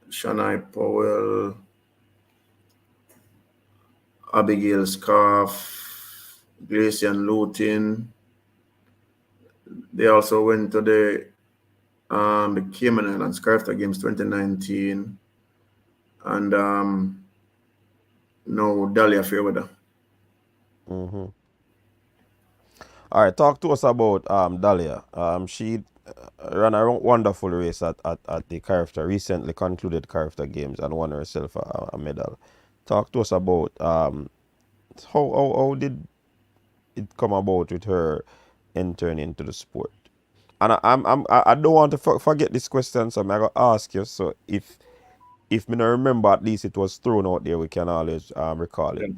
Shania Powell, Abigail Scarf, Glacian Lutin. They also went to the Cayman Islands Carfta Games 2019, and no Dalia Fairweather. All right, talk to us about Dalia. She ran a wonderful race at the Carfta, recently concluded Carfta Games, and won herself a medal. Talk to us about how did it come about with her entering into the sport. And I don't want to forget this question, so I'm gonna ask you. So if me not remember, at least it was thrown out there, we can always recall it.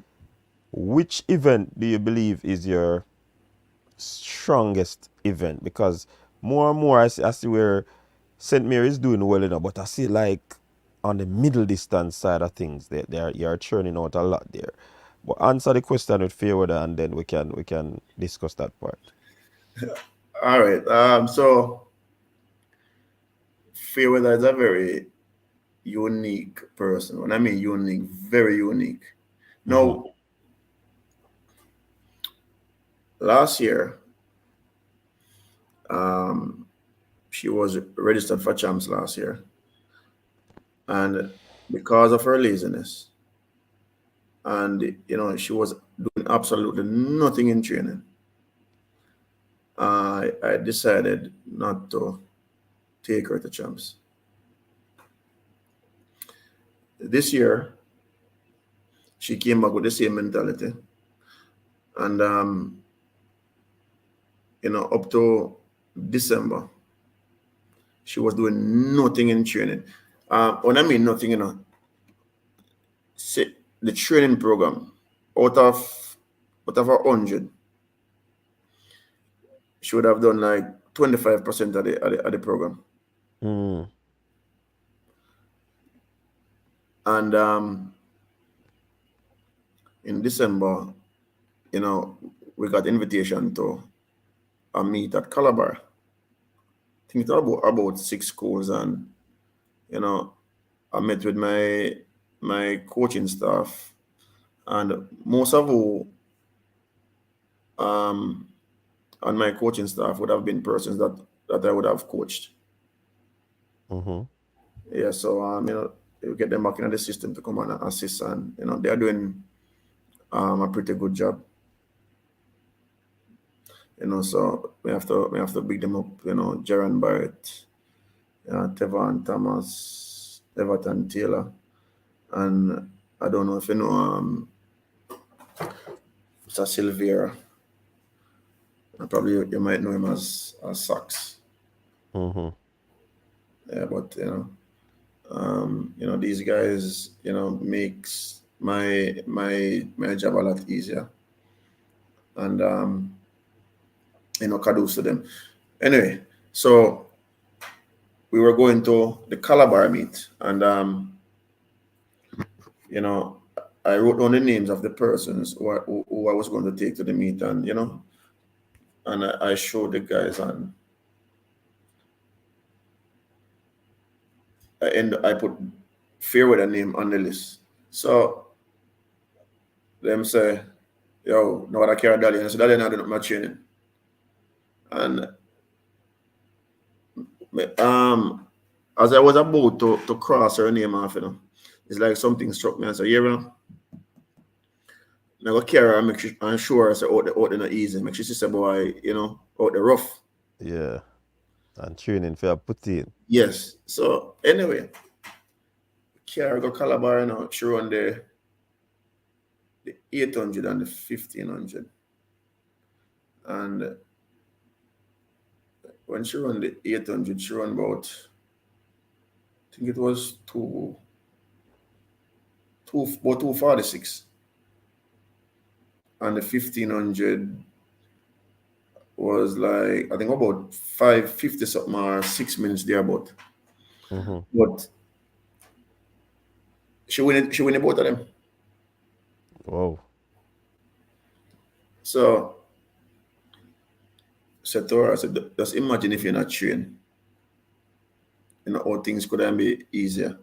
Which event do you believe is your strongest event? Because more and more I see where St. Mary's doing well enough, but I see like on the middle distance side of things, you're churning out a lot there. But answer the question with Fairweather, and then we can discuss that part. All right. So Fairweather is a very unique person. When I mean unique, very unique. Now, last year, she was registered for champs last year, and because of her laziness, and she was doing absolutely nothing in training, I decided not to take her to champs. This year, she came back with the same mentality, and up to December, she was doing nothing in training. When I mean nothing, the training program out of 100, she would have done like 25% of the program. And in December, you know, we got invitation to a meet at Calabar. I think it's about 6 schools, and you know, I met with my coaching staff, and most of who on my coaching staff would have been persons that I would have coached. Yeah, so you know, you get them back into the system to come and assist, and you know, they're doing a pretty good job. You know, so we have to big them up. You know, Jaron Barrett, Tevan Thomas, Everton Taylor, and I don't know if you know Mr. Silvera. Probably you might know him as Sachs. Yeah, but you know, these guys, you know, makes my job a lot easier, and you know, kudos to them. Anyway, so we were going to the Calabar meet, and you know, I wrote down the names of the persons who I was going to take to the meet, and you know, and I showed the guys, and I put Fairweather name on the list. So them say, yo, no, I carry Dalia. And I said, Dalia, not doing my training. And as I was about to cross her name off, you know, it's like something struck me and said, yeah, you know, I go carry her and make sure, and show her, I say, out the not easy. Make sure she say, boy, you know, out the rough. Yeah. And training for put in. Yes. So anyway, Kiara go Calabar, you know, she run the 800 and the 1500. And when she run the 800, she run about, I think it was about 246. And the 1500 was like, I think about 550 something or 6 minutes thereabout. But she win both of them. Wow. So I said to her, I said, just imagine if you're not trained. You know, how things could then be easier.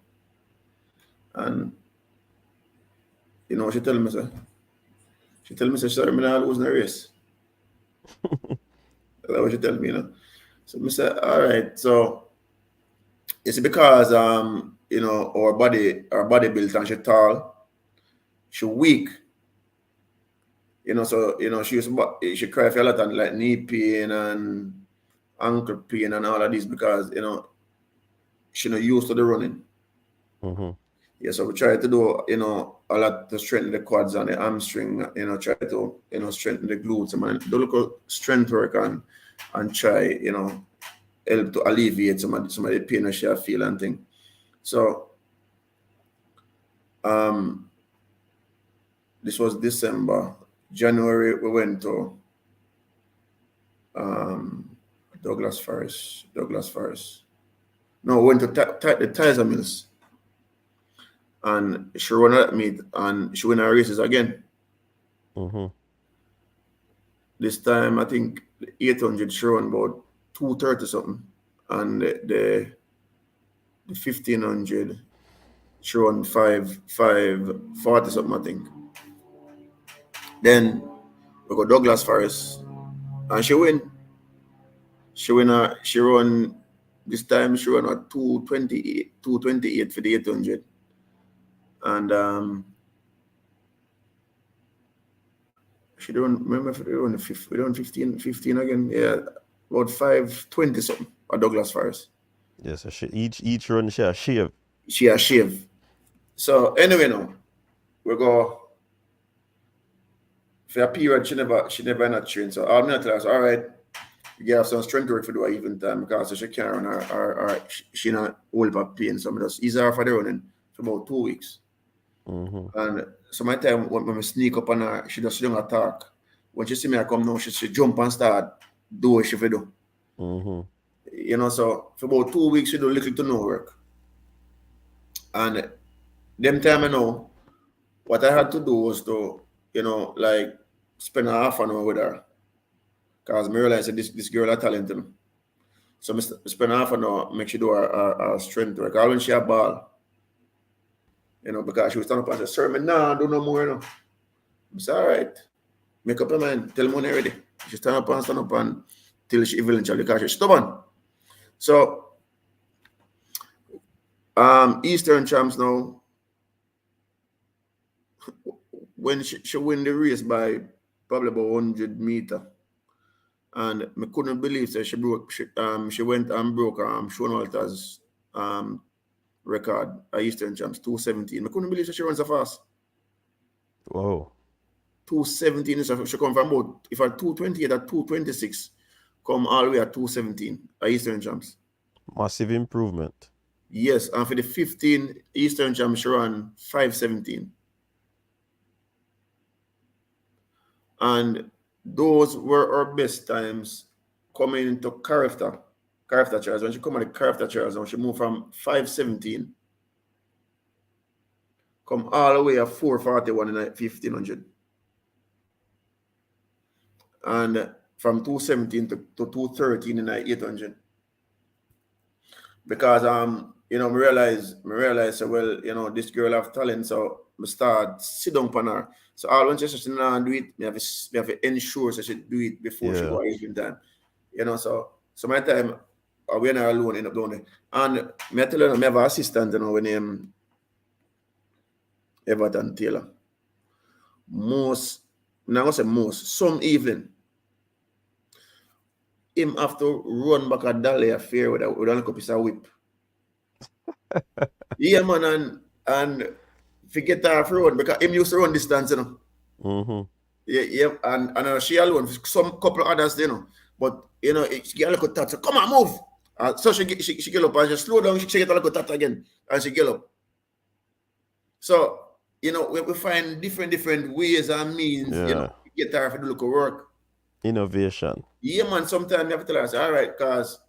And you know what she tell me, sir? She tell me, sorry, I'm not losing the race. That's what she tell me, you know. So I said, all right, so it's because you know, our body built and she tall, she weak. You know, so you know, she cry for a lot of like knee pain and ankle pain and all of this because you know she not used to the running. Yeah, so we try to do, you know, a lot to strengthen the quads and the hamstring, you know, try to, you know, strengthen the glutes and do local strength work and try, you know, help to alleviate some of the pain that she feel and thing. So this was December. January we went to Douglas Forest. No, we went to the Tizer Mills. And she ran at meet and she win her races again. This time I think the 800 she run about 230 something, and the 1500 she run 540 something I think. Then we go Douglas Forest and she win. She run this time she run at 228 for the 800. And she don't remember if we run 15 again. Yeah, about 520 something at Douglas Forest. Yeah, so each run she a shave. She a shave. So anyway, now we go for a period. She never not trained. So I'm not telling her, all right, you have some strength work for do even time because she can't run or she not hold up pain. So I just ease her for the running for about 2 weeks. And so my time when I sneak up on her, she don't attack. When she see me I come now, she jump and start do what she fi do. Mm-hmm. You know, so for about 2 weeks we do little to no work. And them time I know what I had to do was to, like spend a half an hour with her. Because I realized that this girl had talent. So I spend half an hour, make she do her strength work. All when she had ball, because she was standing up and said, sir, me nah, do no more, I said, all right, make up your mind, tell me when you're ready. She stand up and till she eventually, because she's stubborn. So, Eastern champs now, when she win the race by probably about 100 meter, and I couldn't believe that she went and broke Sean Walter's record at Eastern champs, 2:17. I couldn't believe that she runs so fast. Whoa. 2:17 is she come from about, if at 2:28 at 2:26, come all the way at 2:17 at Eastern champs. Massive improvement. Yes, and for the 15 Eastern champs, she ran 5:17. And those were her best times coming into character trials. When she come at the character trials, when she moved from 5:17, come all the way at 4:41 in 1500. And from 2:17 to 2:13 in 800. Because me realize so well, this girl have talent, so I start sit down on her. So all when she says she not do it, we have to ensure she should do it before she go even time. So my time we not alone end up doing it. And me tell you, I have an assistant, when named Everton Taylor. Some evening him have to run back a Dalia fair with a little piece of whip. Yeah, man, and forget her run because him used to run distance, Mm-hmm. Yeah, and she alone, some couple of others, but she get a little touch. So, come on, move. So she get up and she slow down. She get a little touch again, and she get up. So we find different ways and means, to get her to do look work. Innovation. Yeah, man. Sometimes you have to tell her, say, all right, because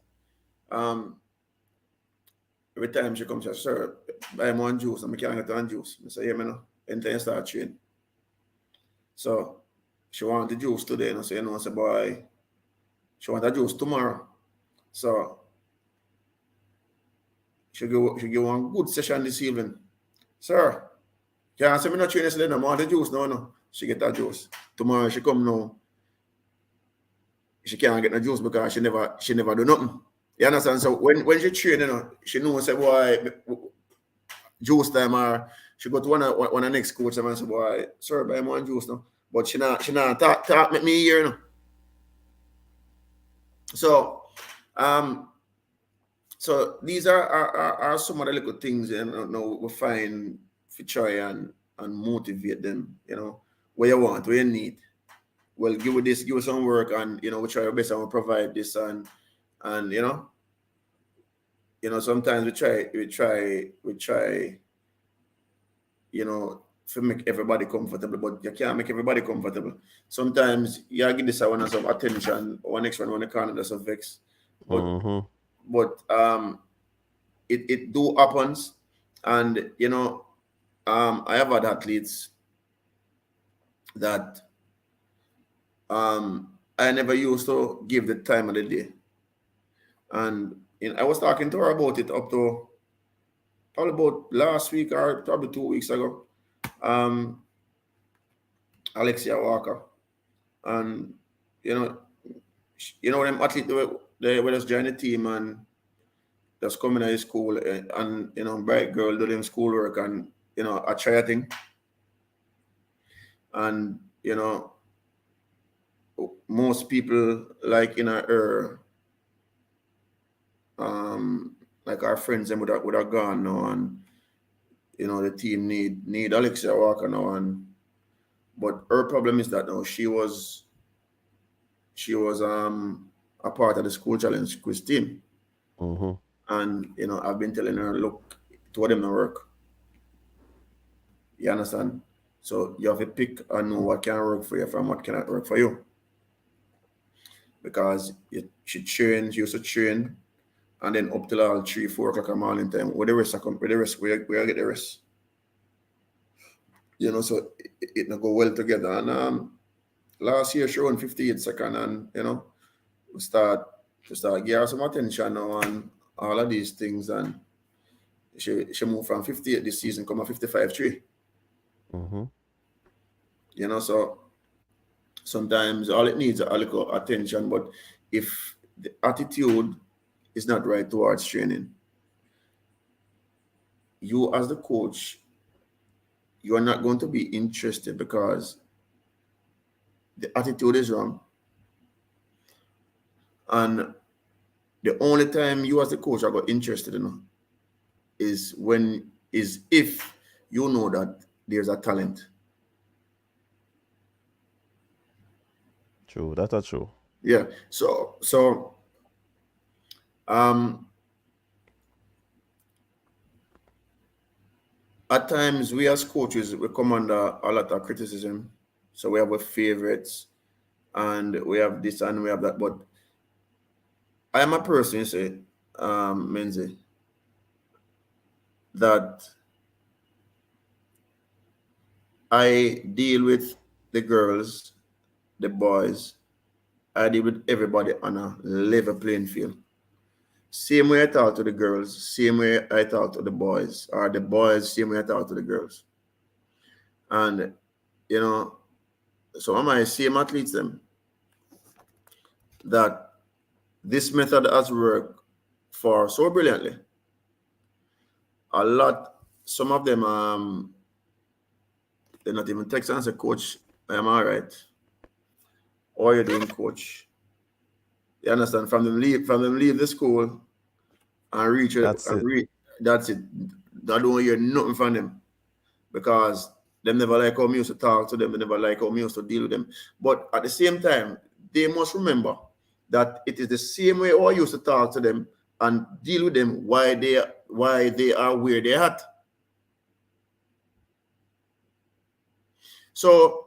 every time she comes, she says, sir, buy me one juice, and I can't get one juice. I say, yeah, man, until you start training. So she want the juice today, and I say, I say, boy, she want the juice tomorrow. So she give one good session this evening. Sir, can't say me not train yesterday, no, I want the juice, no. She get that juice. Tomorrow she come now. She can't get no juice because she never do nothing. You understand? So when she train, she knows, say, boy, juice time, or she go to one of the next coach and say, boy, sir, buy me one juice now. But she not talk make me here, So so these are some of the little things, we find to try and motivate them, what you want, what you need. Well, give us some work, and we try our best and we provide this, and sometimes we try to make everybody comfortable, but you can't make everybody comfortable. Sometimes you give this one some attention, or next one the corner that's a vex. But it do happens, and I have had athletes that I never used to give the time of the day. And I was talking to her about it up to probably about last week or probably 2 weeks ago. Alexia Walker. And them athletes they just join the team and just coming out of school, and bright girl do them schoolwork, and I try a thing. And most people like her like our friends them would have gone now, and the team need Alexia Walker now, but her problem is that now she was a part of the school challenge quiz team. And I've been telling her, look, to them not work. You understand? So you have to pick and know what can work for you from what cannot work for you. because she used to train, and then up till all 3, 4 o'clock in the morning time. Where the rest come, where I get the rest. You know, so it not go well together. And last year she won 58 seconds, and you know, we start give her some attention now and all of these things, and she moved from 58 this season, come a 55.3. You know, so sometimes all it needs is a little attention, but if the attitude is not right towards training, you as the coach, you are not going to be interested because the attitude is wrong. And the only time you as the coach are got interested in is if you know that there's a talent. True, that's true. Yeah. So at times we as coaches we come under a lot of criticism. So we have our favorites and we have this and we have that. But I am a person, you say, Menzi, that I deal with the girls, the boys, I deal with everybody on a level playing field. Same way I talk to the girls, same way I talk to the boys, or the boys, same way I talk to the girls. And, you know, so am I same athletes them that this method has worked for so brilliantly. A lot, some of them, they're not even text and say, Coach, I am all right. Or you're doing, Coach. You understand? From them leave the school and reach it. That's it. That's it. I don't hear nothing from them because them never like how me used to talk to them. They never like how me used to deal with them. But at the same time, they must remember that it is the same way I used to talk to them and deal with them why they are where they're at. So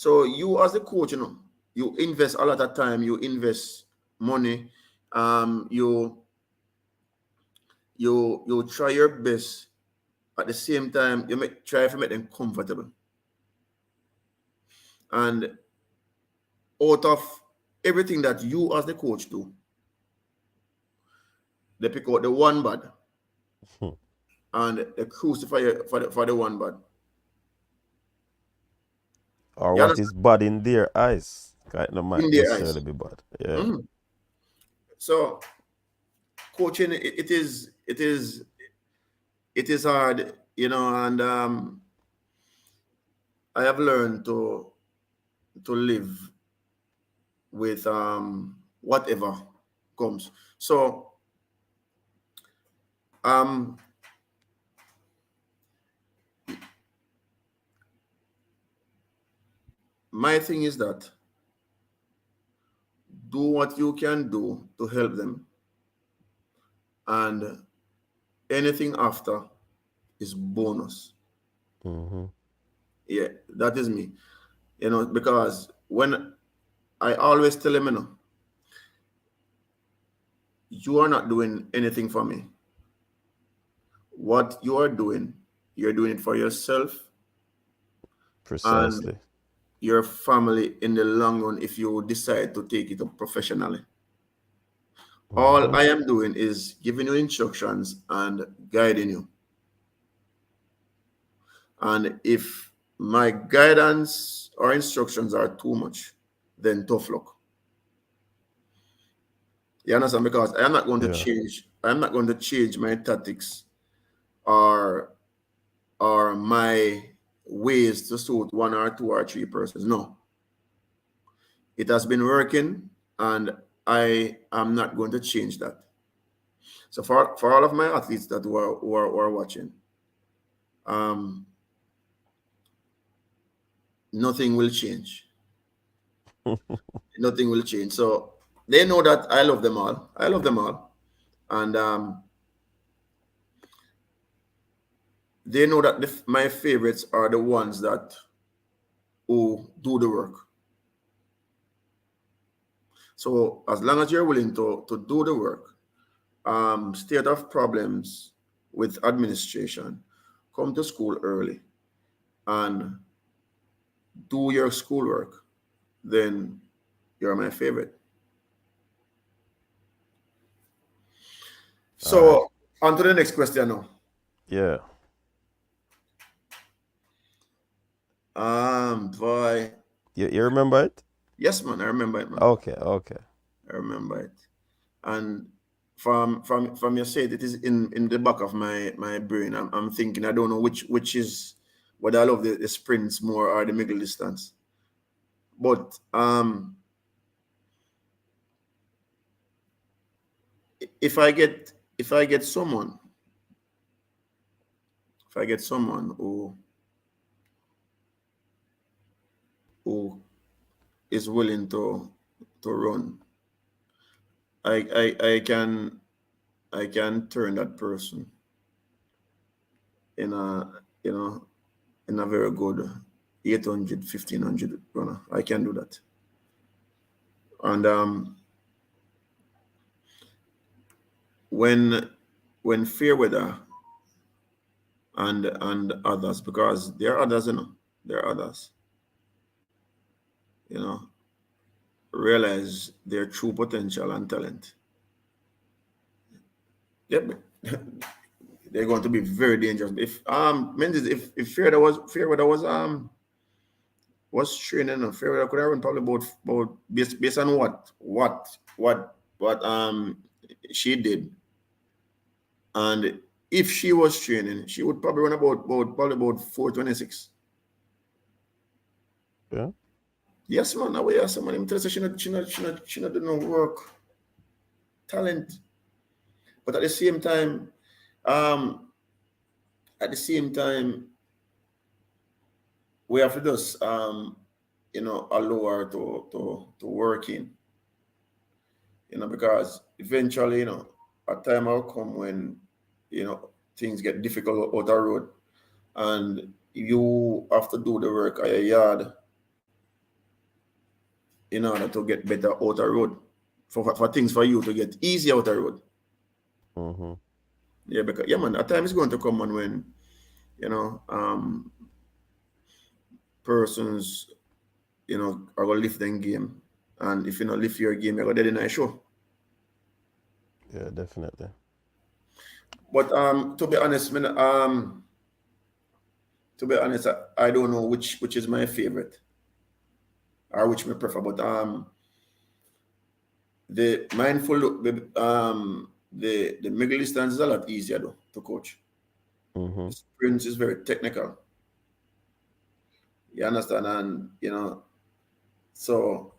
you as the coach, you know, you invest a lot of time, you invest money, you try your best. At the same time, you try to make them comfortable. And out of everything that you as the coach do, they pick out the one bad and they crucify you for the one bad. Or You what understand? is bad in their eyes. It might In their necessarily eyes. be bad. Yeah. So coaching, it is hard, you know, and I have learned to live with whatever comes. So my thing is that do what you can do to help them, and anything after is bonus. Yeah, that is me. You know, because when I always tell them, you know, you are not doing anything for me. What you are doing, you're doing it for yourself and Precisely. your family in the long run if you decide to take it up professionally. All I am doing is giving you instructions and guiding you. And if my guidance or instructions are too much, then tough luck. You understand? Because I am not going to Yeah. change. I'm not going to change my tactics or my ways to suit one or two or three persons. No. It has been working and I am not going to change that. So for all of my athletes that were watching, nothing will change. Nothing will change. So they know that I love them all. I love them all. And they know that my favorites are the ones that who do the work. So as long as you're willing to do the work, stay out of problems with administration, come to school early, and do your schoolwork, then you're my favorite. All right. So on to the next question now. Yeah. Boy, You remember it? yes, man, I remember it, man. Okay. Okay. I remember it. And from your said, it is in the back of my brain. I'm thinking, I don't know which is whether I love the sprints more or the middle distance. But if I get if I get someone if I get someone who is willing to run, I can turn that person in a you know in a very good 800, 1500 runner. I can do that. And when Fairweather and others, because there are others, there are others, you know, realize their true potential and talent. Yep. They're going to be very dangerous. If Mendes, if Fairweather was training and Fairweather could have run probably about based on what she did. And if she was training, she would probably run probably about 426. Yeah. Yes, man. Now we have someone him tell us she not do no work, talent. But at the same time, um, we have to just allow her to work in, because eventually, a time will come when, things get difficult out the road, and you have to do the work at your yard in order to get better out the road, for things for you to get easier out the road. Mm-hmm. Yeah, because man, a time is going to come on when, persons, are gonna lift them game. And if you not lift your game, you're gonna dead in a show. Yeah, definitely. But to be honest, I don't know which is my favorite or which me prefer. But the mindful the middle distance is a lot easier though to coach. Mm-hmm. The sprints is very technical. You understand? And so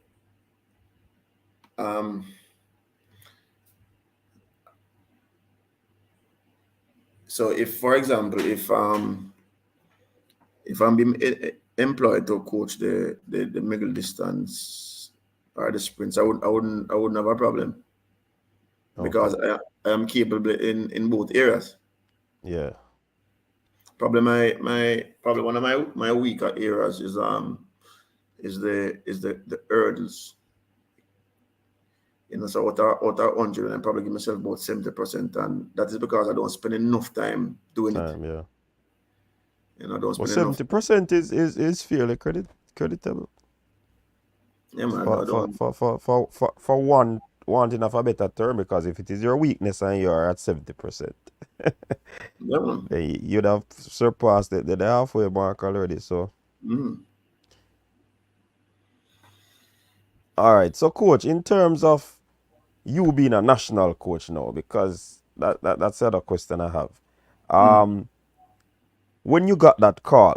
so if, for example, if I'm being employed to coach the middle distance or the sprints, I wouldn't have a problem, because Okay. I am capable in both areas. Yeah. Probably probably one of my weaker areas is the hurdles. So out of 100, I probably give myself about 70%, and that is because I don't spend enough time doing it. Time. Yeah. I don't Well, spend enough. 70% is fairly creditable. Yeah, man, I For for don't. for for for for, for one wanting of a better term, because if it is your weakness and you are at 70%, Yeah, man. then you'd have surpassed the halfway mark already. So, Mhm. all right. So, coach, in terms of you being a national coach now, because that's the other question I have. Mhm. When you got that call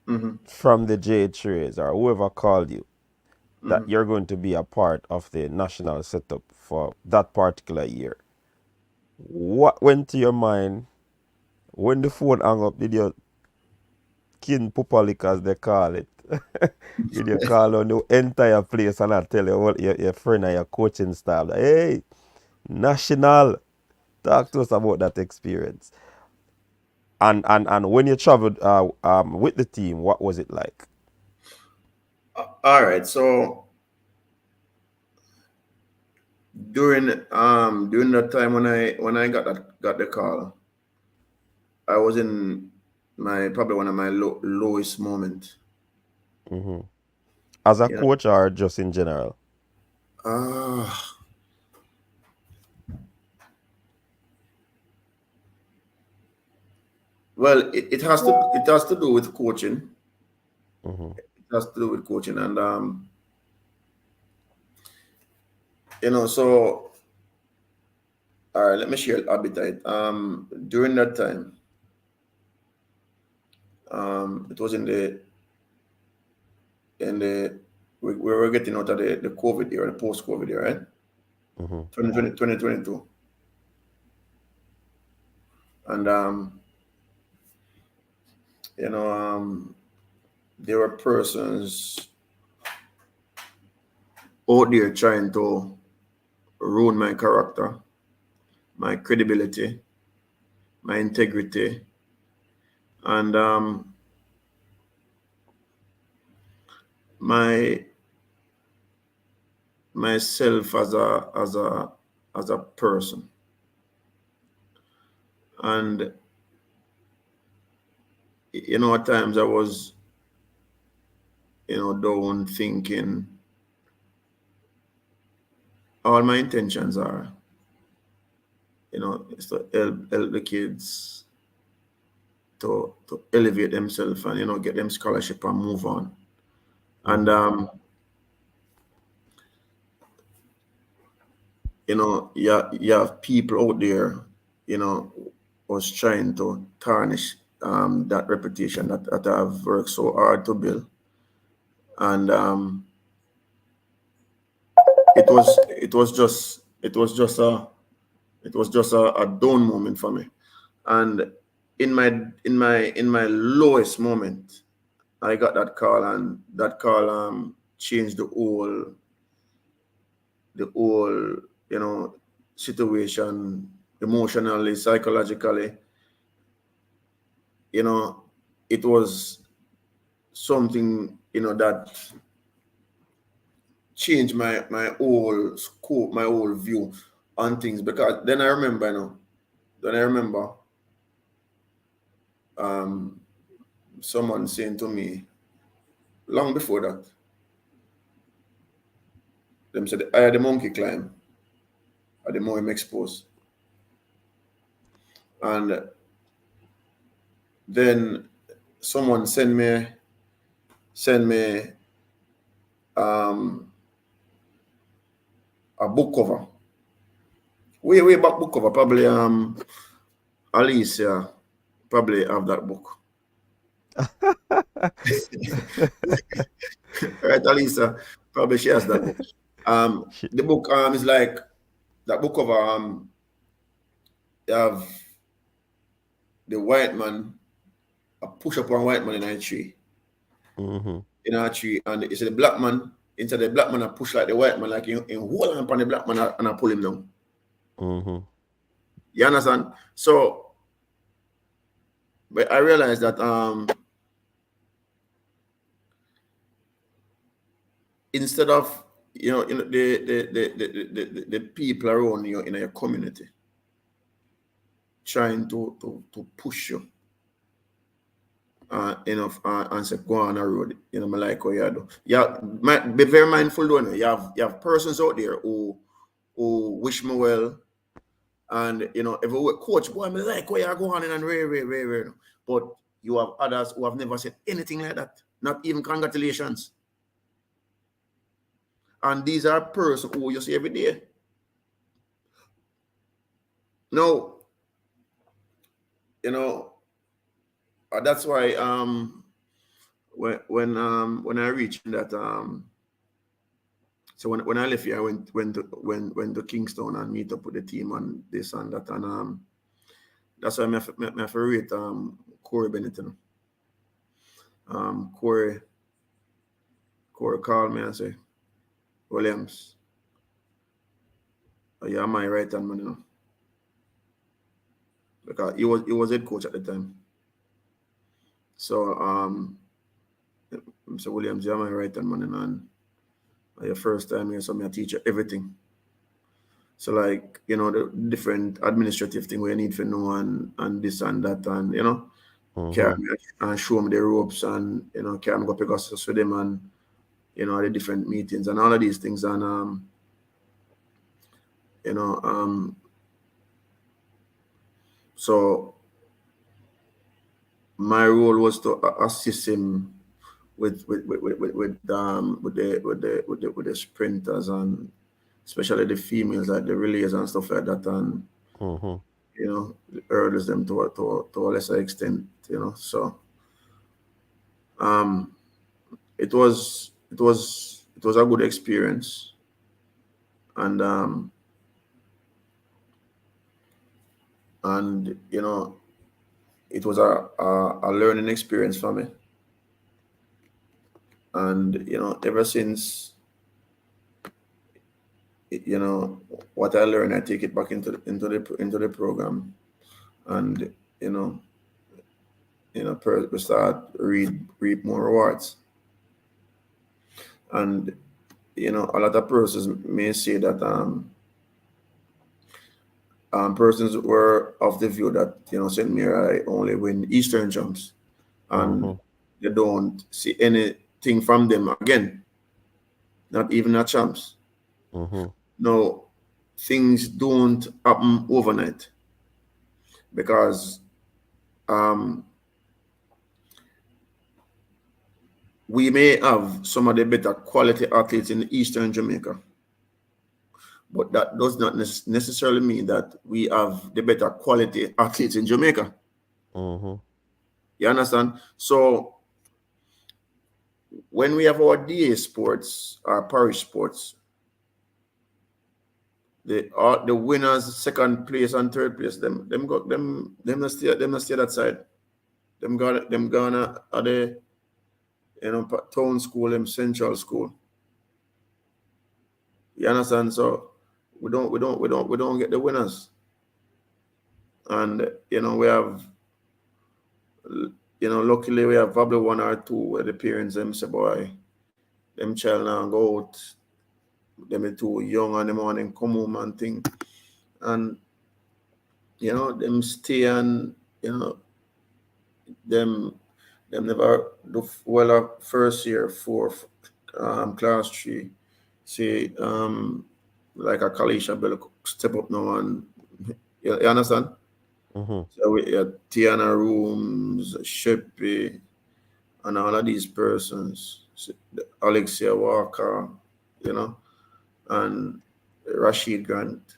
Mhm. from the J3s or whoever called you that Mhm. you're going to be a part of the national setup for that particular year, what went to your mind when the phone hung up? Did you kin pupalik, as they call it? Did you call on the entire place and I tell you what your friend and your coaching staff that, hey, national, talk to us about that experience. And when you traveled with the team, what was it like? All right. So during that time when I got the call, I was in probably one of my lowest moments. Mm-hmm. As a You know, coach or just in general? ah, well, it has to do with coaching. Mm-hmm. It has to do with coaching, and so all right, let me share a bit of it. During that time, it was in the we were getting out of the COVID era, the post-COVID era, right? Mm-hmm. 2022. And you know, there were persons out there trying to ruin my character, my credibility, my integrity, and my myself as a person. And at times I was, down thinking all my intentions are, is to help the kids to elevate themselves and get them scholarship and move on. And Mm-hmm. you have people out there, was trying to tarnish that reputation that I've worked so hard to build. And it was just a down moment for me. And in my lowest moment, I got that call, and that call changed the whole situation, emotionally, psychologically. you know it was something that changed my whole scope, my whole view on things. Because then I remember, um someone saying to me long before that, them said, "I had the monkey climb, or the more him exposed." And then someone send me um a book cover, way back book cover, probably Alicia probably have that book. Right, Alisa? Probably she has that book. She- The book is like that book cover. You have the white man, a push up one white man in a tree, mm-hmm. and it's the black man. Instead, the black man, I push like the white man, like in hold on upon the black man, and I pull him down. Mm-hmm. You understand? So, but I realized that instead of the people around you in your community trying to push you, and say go on a road, me like how you do. Yeah, be very mindful though. You have persons out there who wish me well, and if we coach, boy, me like how you go on and rare. But you have others who have never said anything like that, not even congratulations. And these are persons who you see every day. No, you know, that's why when I reached that so when I left here, I went to Kingston and meet up with the team and this and that. And that's why I have to rate Corey Bennett. Corey called me and say, "Williams, you're my right hand man, because he was head coach at the time. So Mr. Williams, you're my right hand man, and your first time here, so I teach you everything." So like, the different administrative thing where you need to know and this and that and carry me and show me the ropes and carry me go Pegasus with them and the different meetings and all of these things and so my role was to assist him with the sprinters and especially the females like the relays and stuff like that and hurdles them to a lesser extent, so it was a good experience and it was a learning experience for me. And ever since what I learned, I take it back into the program, and we start reap more rewards. And a lot of persons may say that persons were of the view that St. Mary only win Eastern jumps, and they don't see anything from them again, not even at champs. No, things don't happen overnight because we may have some of the better quality athletes in Eastern Jamaica, but that does not necessarily mean that we have the better quality athletes in Jamaica. You understand? So when we have our DA sports, our parish sports, the winners, second place and third place, them not stay that side. Them gonna at the town school, them central school. You understand? So we don't get the winners. And we have luckily we have probably one or two where the parents them say, boy, them child now go out, them too young in the morning, come home and thing. And them stay and them never do well at first year, fourth, class 3. See, like a Kalisha Bell step up now and you understand? So we had Tiana Rooms, Sheppy, and all of these persons, Alexia Walker, and Rashid Grant.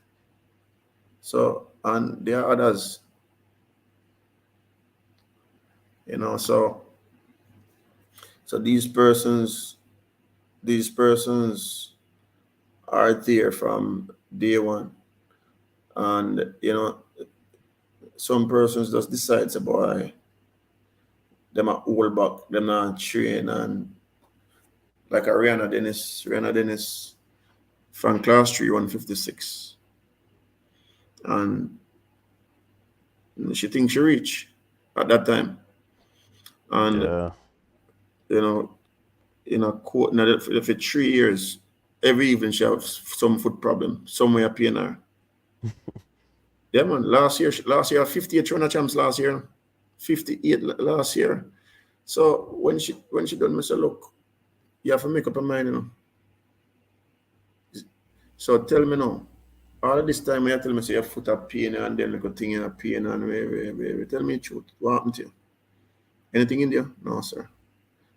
So, and there are others, so these persons are there from day one. And, some persons just decide to boy, them are hold back, them not train and like a Rihanna Dennis from class 3 156. And she thinks she reach at that time. And for 3 years, every evening she has some foot problem, somewhere pain her. Yeah, man. Last year 58 Toronto champs last year, 58 last year. So when she done, I said, look, you have to make up your mind, So tell me now, all of this time you tell me say your foot a pain and then like a thing in a pain and wait. Tell me the truth. What happened to you? Anything in there? No, sir.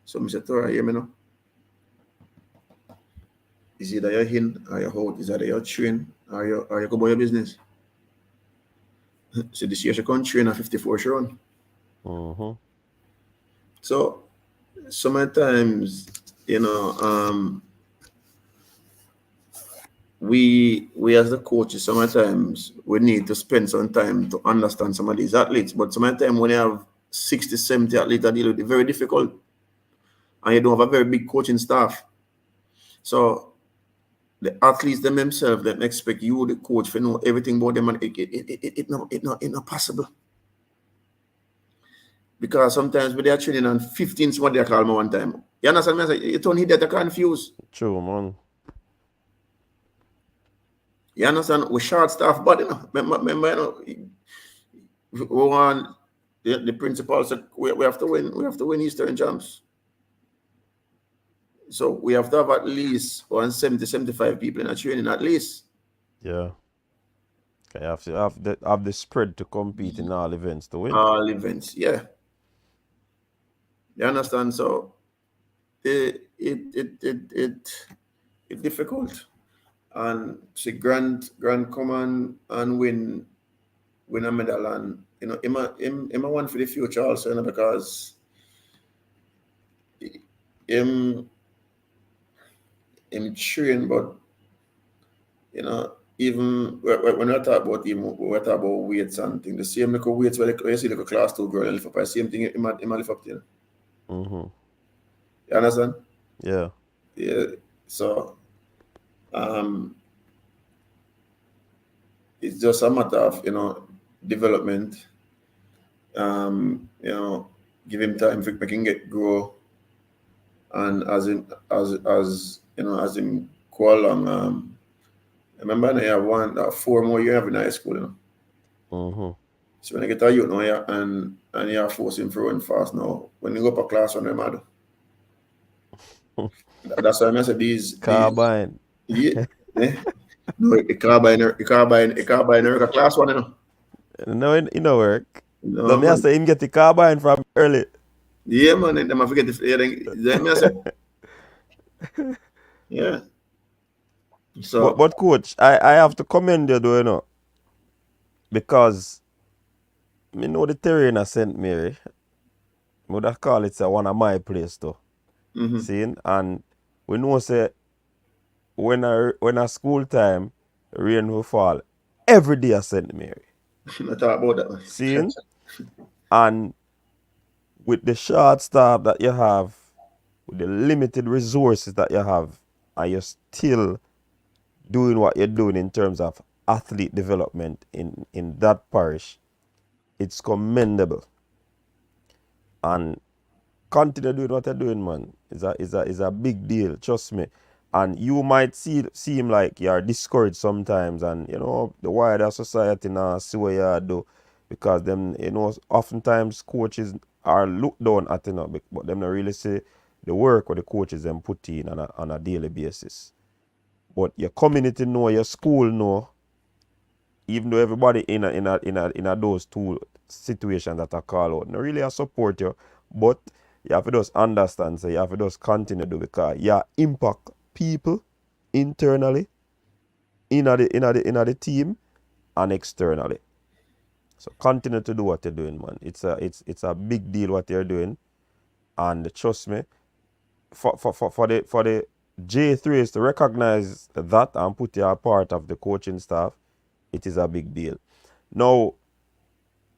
So I said, Tora, hear me now. Is either you're in or you're out, is either you're train or you go about your business. So this year she can't train at 54 she run. So sometimes, we as the coaches, sometimes we need to spend some time to understand some of these athletes. But sometimes when you have 60, 70 athletes that deal with it, very difficult. And you don't have a very big coaching staff. So the athletes themselves that expect you, the coach, to know everything about them, and it's not possible. Because sometimes when they are training on 15, somebody call me one time. You understand me? You don't need that to confuse. True, man. You understand? We short staff, but you know, remember, we want the principal said we have to win. We have to win Eastern jumps. So we have to have at least 170, 75 people in a training, at least. Yeah. Okay, you have to have the spread to compete in all events to win. All events, yeah. You understand? So it's difficult. And see Grant come and win a medal, and you know him a one for the future also, you know, because him train, but you know, even when I talk about him, we talk about weights and things. The same like weights where you see like a class 2 girl lift up, the same thing him lift up there. Mm-hmm. You understand? Yeah. Yeah. So it's just a matter of, you know, development. You know, give him time for making it grow, and as you know, as him go along. I remember I have 4 more years in high school, you know. Mm-hmm. So when I get a youth now, yeah, and you are forcing for run fast now. When you go up a class one, I'm mad. That's why I say these Carbine. yeah, no, it can't buy a class one, you know. No, it no work. No Let me man. say him get the carbine from early. Yeah, man, them I forget the then I say, yeah. So But coach, I have to commend you though, you know, because me know the terrain of St. Mary. I would have call it one of my place too. Seeing, and we know say when a school time rain will fall every day at St. Mary. I talk about that, man. Seeing, and with the short staff that you have, with the limited resources that you have, and you're still doing what you're doing in terms of athlete development in that parish, it's commendable. And continue doing what you're doing, man. Is a big deal, trust me. And you might seem like you're discouraged sometimes, and you know the wider society now see what you do, because them, you know, oftentimes coaches are looked down at, you know, but them not really see the work what the coaches them put in on a daily basis. But your community know, your school know, even though everybody in a those two situations that I call out, no really I support you, but you have to just understand, so you have to just continue to do, because you impact people internally, in the team, and externally. So continue to do what you're doing, man. It's a big deal what you're doing, and trust me, for the J3s to recognize that and put you a part of the coaching staff, it is a big deal. Now,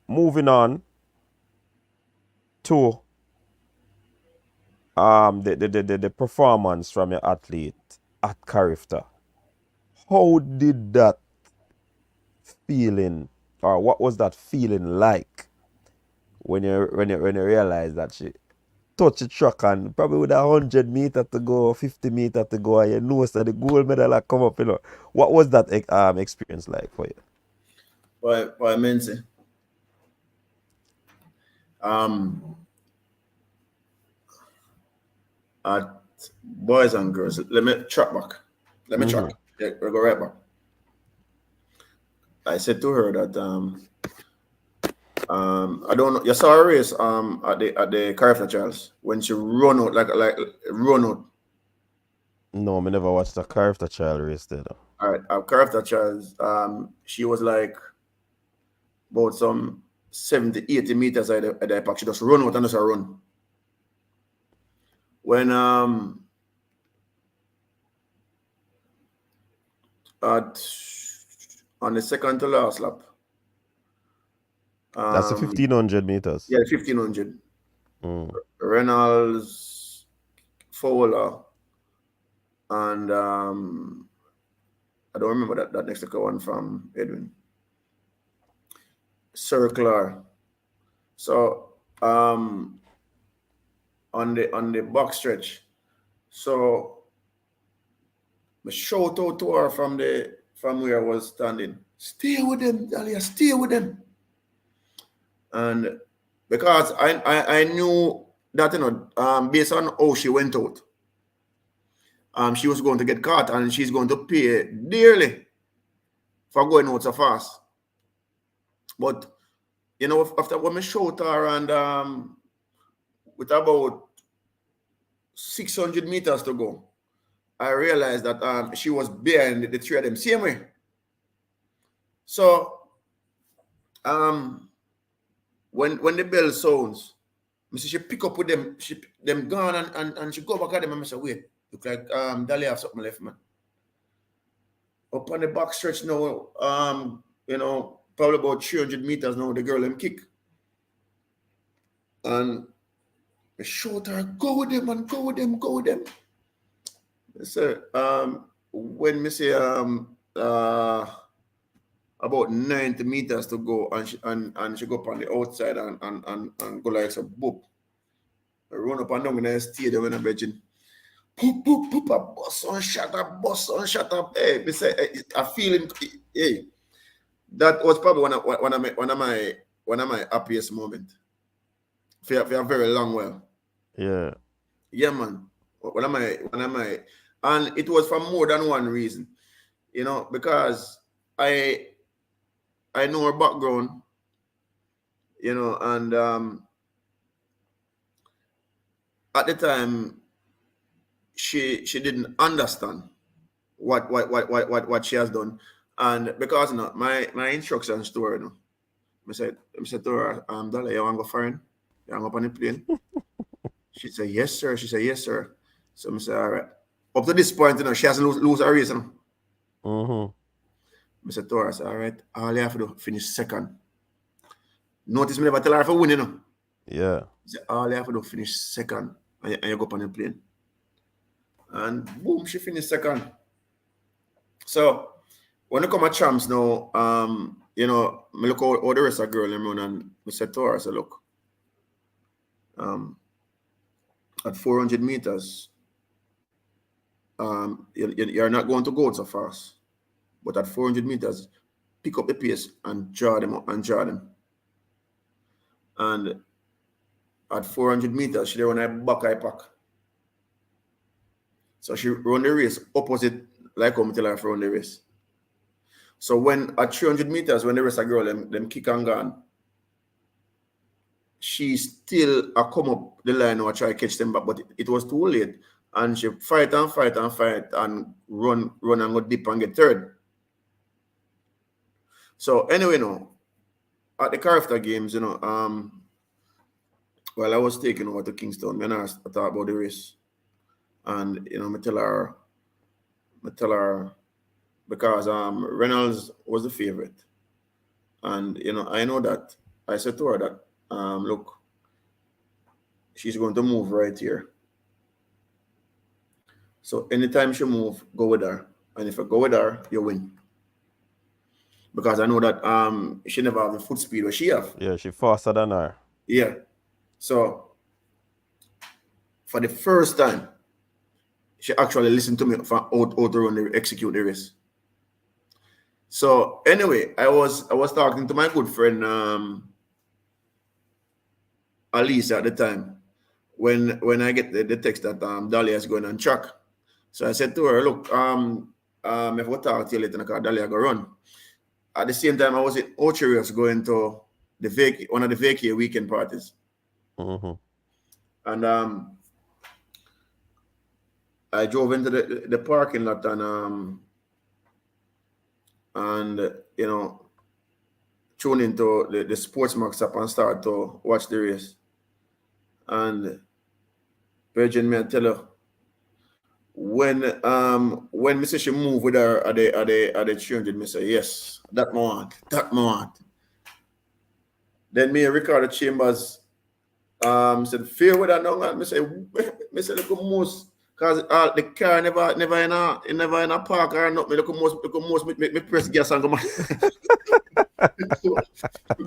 moving on to the performance from your athlete at Carifta. How did that feeling, or what was that feeling like when you realized that she touched the track and probably with 100 meters to go, 50 meters to go, and you know that the gold medal had come up, you know? What was that experience like for you? Why Menzi? At boys and girls, let me track back. Let me track. Yeah, we'll go right back. I said to her that I don't know. You saw a race at the Carifta Trials when she run out like run out. No, I never watched a Carifta trial race there though. All right, at Carifta Trials, she was like about some 70, 80 meters at the park. She just run out and just a run. When at on the second to last lap. That's the 1500 meters. Yeah, 1500. Reynolds, Fowler, and I don't remember that next one from Edwin. Circular. So on the box stretch. So we shout out to her from the from where I was standing. Stay with them, Dalia, stay with them. And because I knew that, based on how she went out, she was going to get caught and she's going to pay dearly for going out so fast. But, after when I shot her and with about 600 meters to go, I realized that she was behind the three of them, same way. So, when the bell sounds, she pick up with them, them gone and she go back at them and I say, wait, look like Dalia have something left, man. Up on the back stretch now, probably about 300 meters now, the girl them kick. And I showed her, go with them and go with them, go with them. So when me say about 90 meters to go and she go up on the outside and go like some boop. I run up and down in the stadium when I'm betting. Boop, boop, boop, a bus on shut up. Hey, me say, I feel him. Hey, that was probably one of my happiest moments for a very long while. Yeah. Yeah, man. One of my, and it was for more than one reason, because I know her background, and at the time she didn't understand what she has done, and because my instructions to her, I said to her, Dalia, you want to go foreign? You want to go up on the plane? She said, yes, sir. She said, yes, sir. So I said, all right. Up to this point, she hasn't lose her race. I said to her, I said, all right, all you have to do finish second. Notice me never tell her for winning. Yeah. I said, all you have to do finish second and you go up on the plane. And boom, she finished second. So when you come at champs now, me look all the rest of the girl run and I said to her, I said, look, at 400 meters, you're not going to go so fast. But at 400 meters, pick up the pace and draw them up and draw them. And at 400 meters, she run a back eye pack. So she run the race opposite, like how I tell her to run the race. So when at 300 meters, when the rest of the girl them kick and gone, she still come up the line or try to catch them back, but it was too late. And she fight and run and go deep and get third. So anyway, at the Carafter games, while I was taking over to Kingston, when I thought about the race. And I tell her because Reynolds was the favorite. And I know that. I said to her that look, she's going to move right here. So anytime she move, go with her. And if I go with her, you win. Because I know that she never have the foot speed where she have. Yeah, she faster than her. Yeah. So for the first time, she actually listened to me for how to run execute the race. So anyway, I was talking to my good friend Alice at the time when I get the text that Dalia is going on track. So I said to her, look, if we talk to you later, because Dalia go run. At the same time, I was in Ocherios going to one of the vacay weekend parties. And I drove into the parking lot and tune into the Sports Max app and start to watch the race. And Virgin, may I tell her, when Mr. she move with her at the 300, me say, yes, that moment. Then me and Ricardo Chambers said, fear with her now, and me say look most, because the car never in a park or not, me look most me press gas and go man.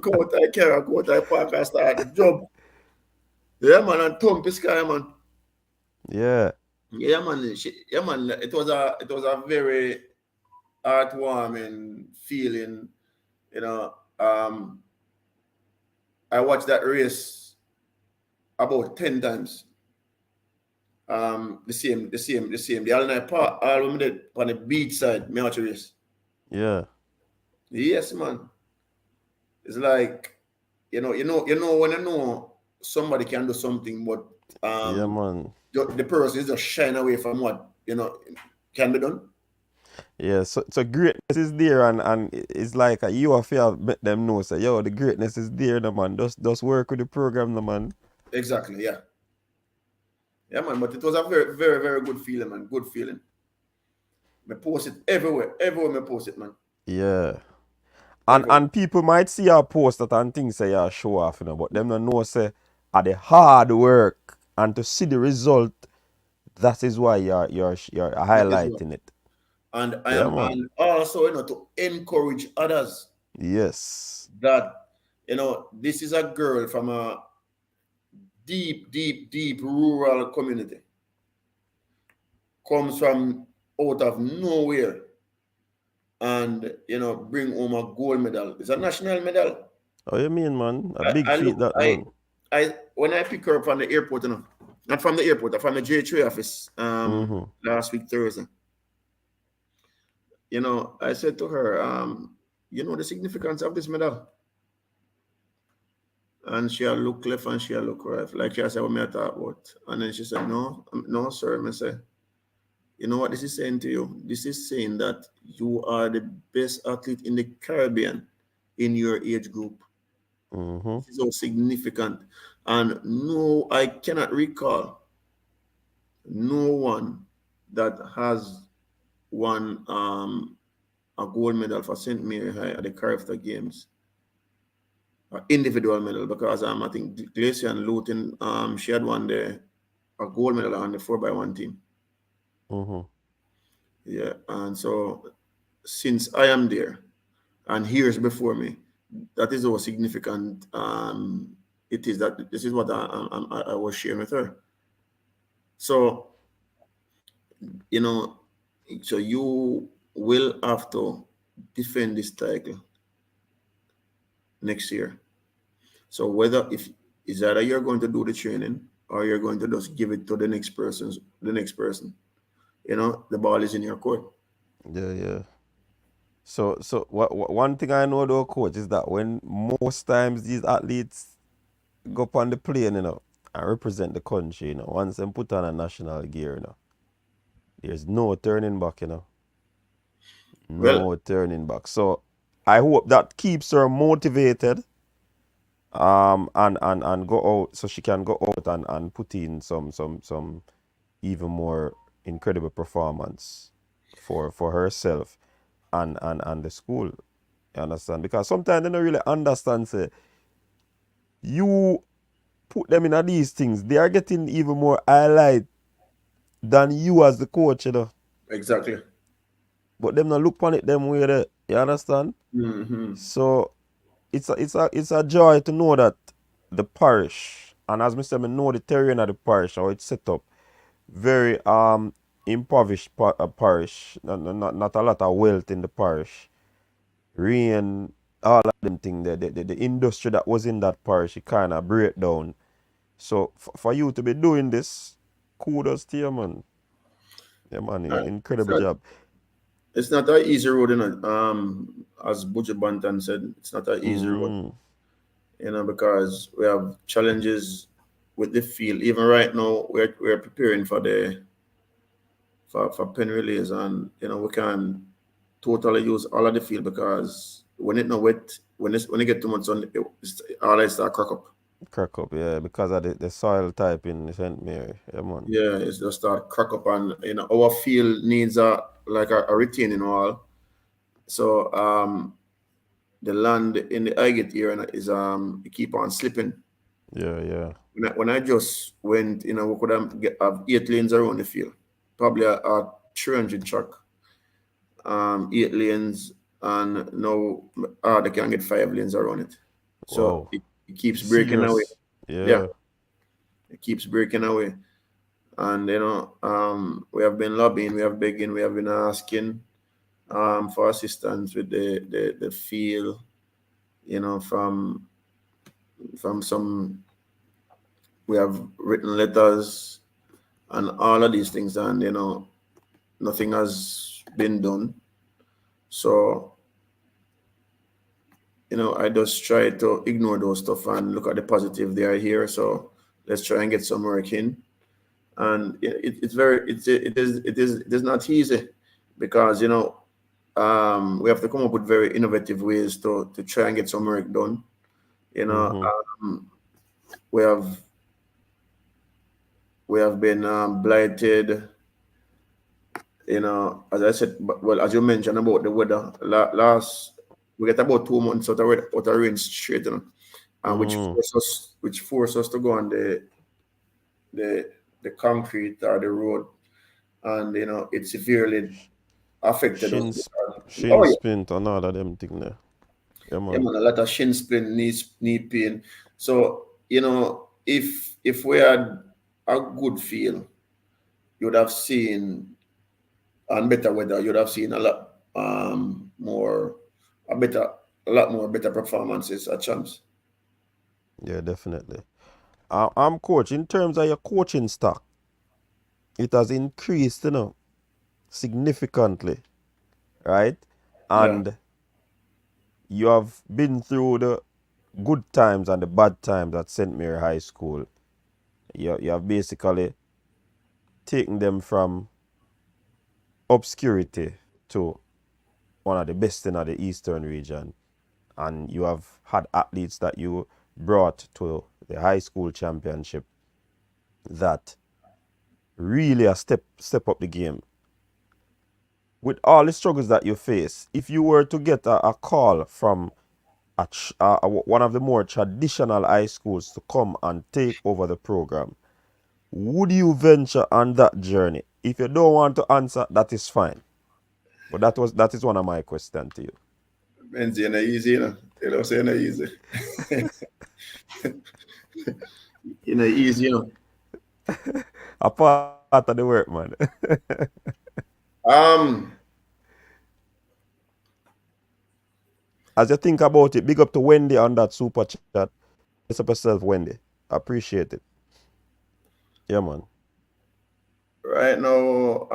Go out I car, go out I park and start the job. Yeah man, and thump his car, man. Yeah. Yeah man, it was a very heartwarming feeling. You know, I watched that race about 10 times. The same. The all night part, all of them did on the beach side, me watch the race. Yeah. Yes, man. It's like when you know somebody can do something, but Yeah, man. the person is just shying away from what can be done. Yeah, so greatness is there, and it's like you have to make them know, say, yo, the greatness is there, no man. Just work with the program, no man. Exactly, yeah. Yeah, man. But it was a very, very, very good feeling, man. Good feeling. Me post it everywhere. Everywhere me post it, man. Yeah. And Everywhere. and people might see your post that and think say you show off, but them don't know say at the hard work and to see the result, that is why you're That is what. highlighting it. And I Yeah, am, man. and also, to encourage others Yes. that, this is a girl from a deep, deep, deep rural community. Comes from out of nowhere and, bring home a gold medal. It's a national medal. Oh, you mean, man? A I, big I feat, look, that, man. when I pick her up from the airport, not from the airport, from the J3 office, Mm-hmm. last week Thursday. I said to her, the significance of this medal, and she look left and she look right, like she said, what me I talk about, and then she said, no, no, sir. I say, you know what this is saying to you? This is saying that you are the best athlete in the Caribbean in your age group. Mm-hmm. This is so significant, and no, I cannot recall no one that has won a gold medal for St. Mary High at the Carifta Games, an individual medal, because I think Glacier and Luton, she had won a gold medal on the 4x1 team. Mm-hmm. Yeah, and so since I am there and years before me, that is how significant it is. That this is what I was sharing with her. So you know, so you will have to defend this title next year. So whether if is either you're going to do the training or you're going to just give it to the next person. The ball is in your court. Yeah, yeah. So one thing I know though, coach, is that when most times these athletes go up on the plane, and represent the country, once them put on a national gear, there's no turning back, Well, no turning back. So I hope that keeps her motivated, and go out, so she can go out and put in some even more incredible performance for herself and the school. You understand? Because sometimes they don't really understand, say, you put them in these things, they are getting even more highlight than you as the coach, exactly. But them not look on it them way there. You understand? Hmm. So it's a joy to know that the parish, and as Mr. I know the terrain of the parish, how it's set up, very impoverished parish, not a lot of wealth in the parish. Rain, all of them thing, the industry that was in that parish, it kind of break down. So for you to be doing this, kudos to you, man. Yeah, man, It's incredible not. job. It's not an easy road, as Butcher Bantan said, it's not an easy road, Mm, because we have challenges with the field. Even right now, we're preparing for pen relays, and we can totally use all of the field because when it not wet, when it get too much sun, it's all I start crack up. crack up, yeah, because of the soil type in St. Mary. Yeah, man. Yeah, it's just start crack up, and our field needs a retaining wall. So the land in the Highgate area is it keep on slipping. Yeah, yeah. When I just went, we could have 8 lanes around the field, probably a 300 truck, 8 lanes, and now they can get 5 lanes around it. So Wow. it keeps breaking away. Serious. Yeah, Yeah. it keeps breaking away, and we have been lobbying, we have begging, we have been asking, for assistance with the feel, from some, we have written letters and all of these things, and nothing has been done. So I just try to ignore those stuff and look at the positive they are here. So let's try and get some work in. And it's very it is not easy, because we have to come up with very innovative ways to try and get some work done. Mm-hmm. We have been blighted. As I said, well, as you mentioned about the weather, last we get about 2 months out of rain straight, and which force us to go on the the concrete or the road, and it severely affected us. Shin Oh yeah, splint and all of them thing there. Yeah, yeah, man. man, a lot of shin splint, knee pain. So if we had a good feel, you would have seen, and better weather, you'd have seen a lot more, a better, a lot more better performances at champs. Yeah, definitely. I'm coach. In terms of your coaching stock, it has increased, significantly, right? Yeah. And you have been through the good times and the bad times at St. Mary High School. You have basically taken them from obscurity to one of the best in the Eastern region. And you have had athletes that you brought to the high school championship that really a step up the game. With all the struggles that you face, if you were to get a call from one of the more traditional high schools to come and take over the program, would you venture on that journey? If you don't want to answer, that is fine. But that is one of my questions to you. Benzi, ain't easy, You know, say ain't easy. Easy. A part of the work, man. Um, As you think about it, big up to Wendy on that super chat. Bless up yourself, Wendy. Appreciate it. Yeah, man. right now,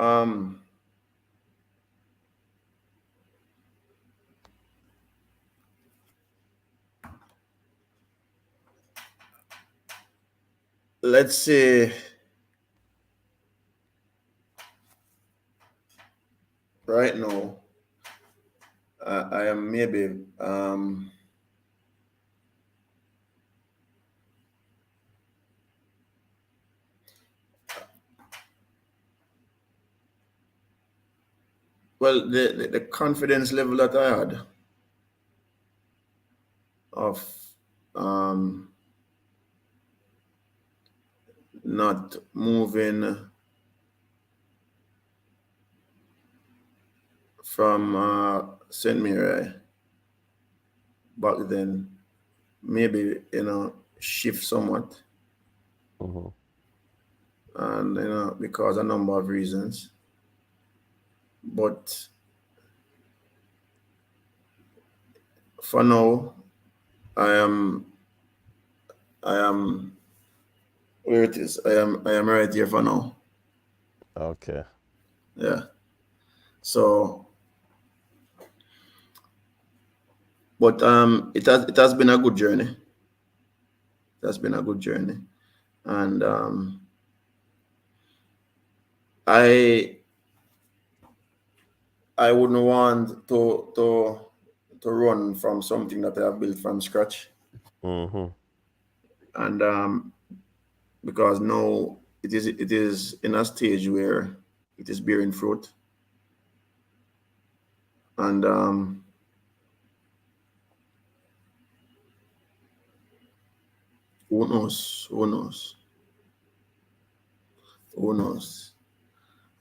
let's say right now, I am maybe well, the confidence level that I had of um not moving from St. Mary back then, maybe shift somewhat, Mm-hmm. and because a number of reasons. But for now, I am I am where it is. I am right here for now. Okay. Yeah. So, but it has been a good journey. It has been a good journey, and I I wouldn't want to run from something that I have built from scratch, Mm-hmm. and because now it is in a stage where it is bearing fruit, and who knows, who knows.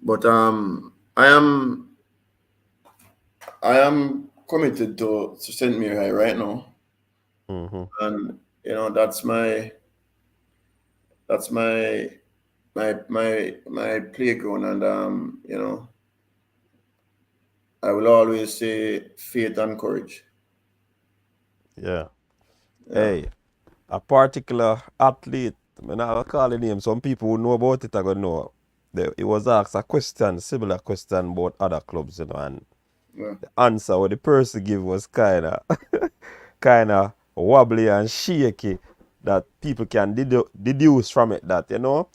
But I am committed to St. Mary High right now, Mm-hmm. and that's my my playground, and I will always say faith and courage. Yeah. Yeah. Hey, a particular athlete, I'm not call the name. Some people who know about it are gonna know. It was asked a question, similar question about other clubs, and Yeah. the answer what the person give was kinda wobbly and shaky that people can deduce from it that, them it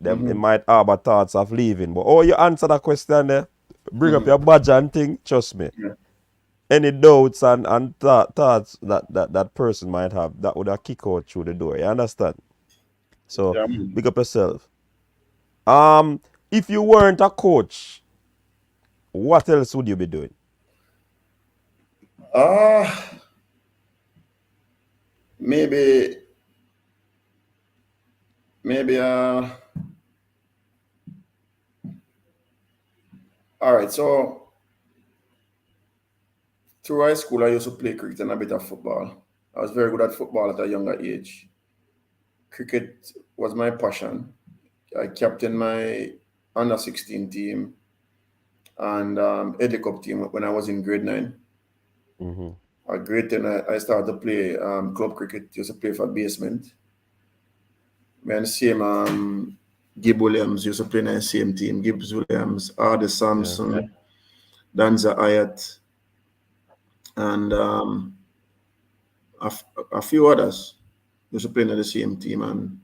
Mm-hmm. might harbor thoughts of leaving. But you answer that question there, bring up Mm-hmm. your badge and thing, trust me. Yeah. Any doubts and thoughts that person might have, that would have kick out through the door. You understand? So Yeah. Man. big up yourself. If you weren't a coach, what else would you be doing? Ah, maybe, maybe. All right. So through high school, I used to play cricket and a bit of football. I was very good at football at a younger age. Cricket was my passion. I captained my under 16 team and Eddie Cup team when I was in grade 9. Mm-hmm. At grade 10, I started to play club cricket. Used to play for basement. Me and the same Gib Williams used to play in the same team. Gibbs Williams, Arda Yeah. Sampson, Danza Ayat, and a few others used to play in the same team. And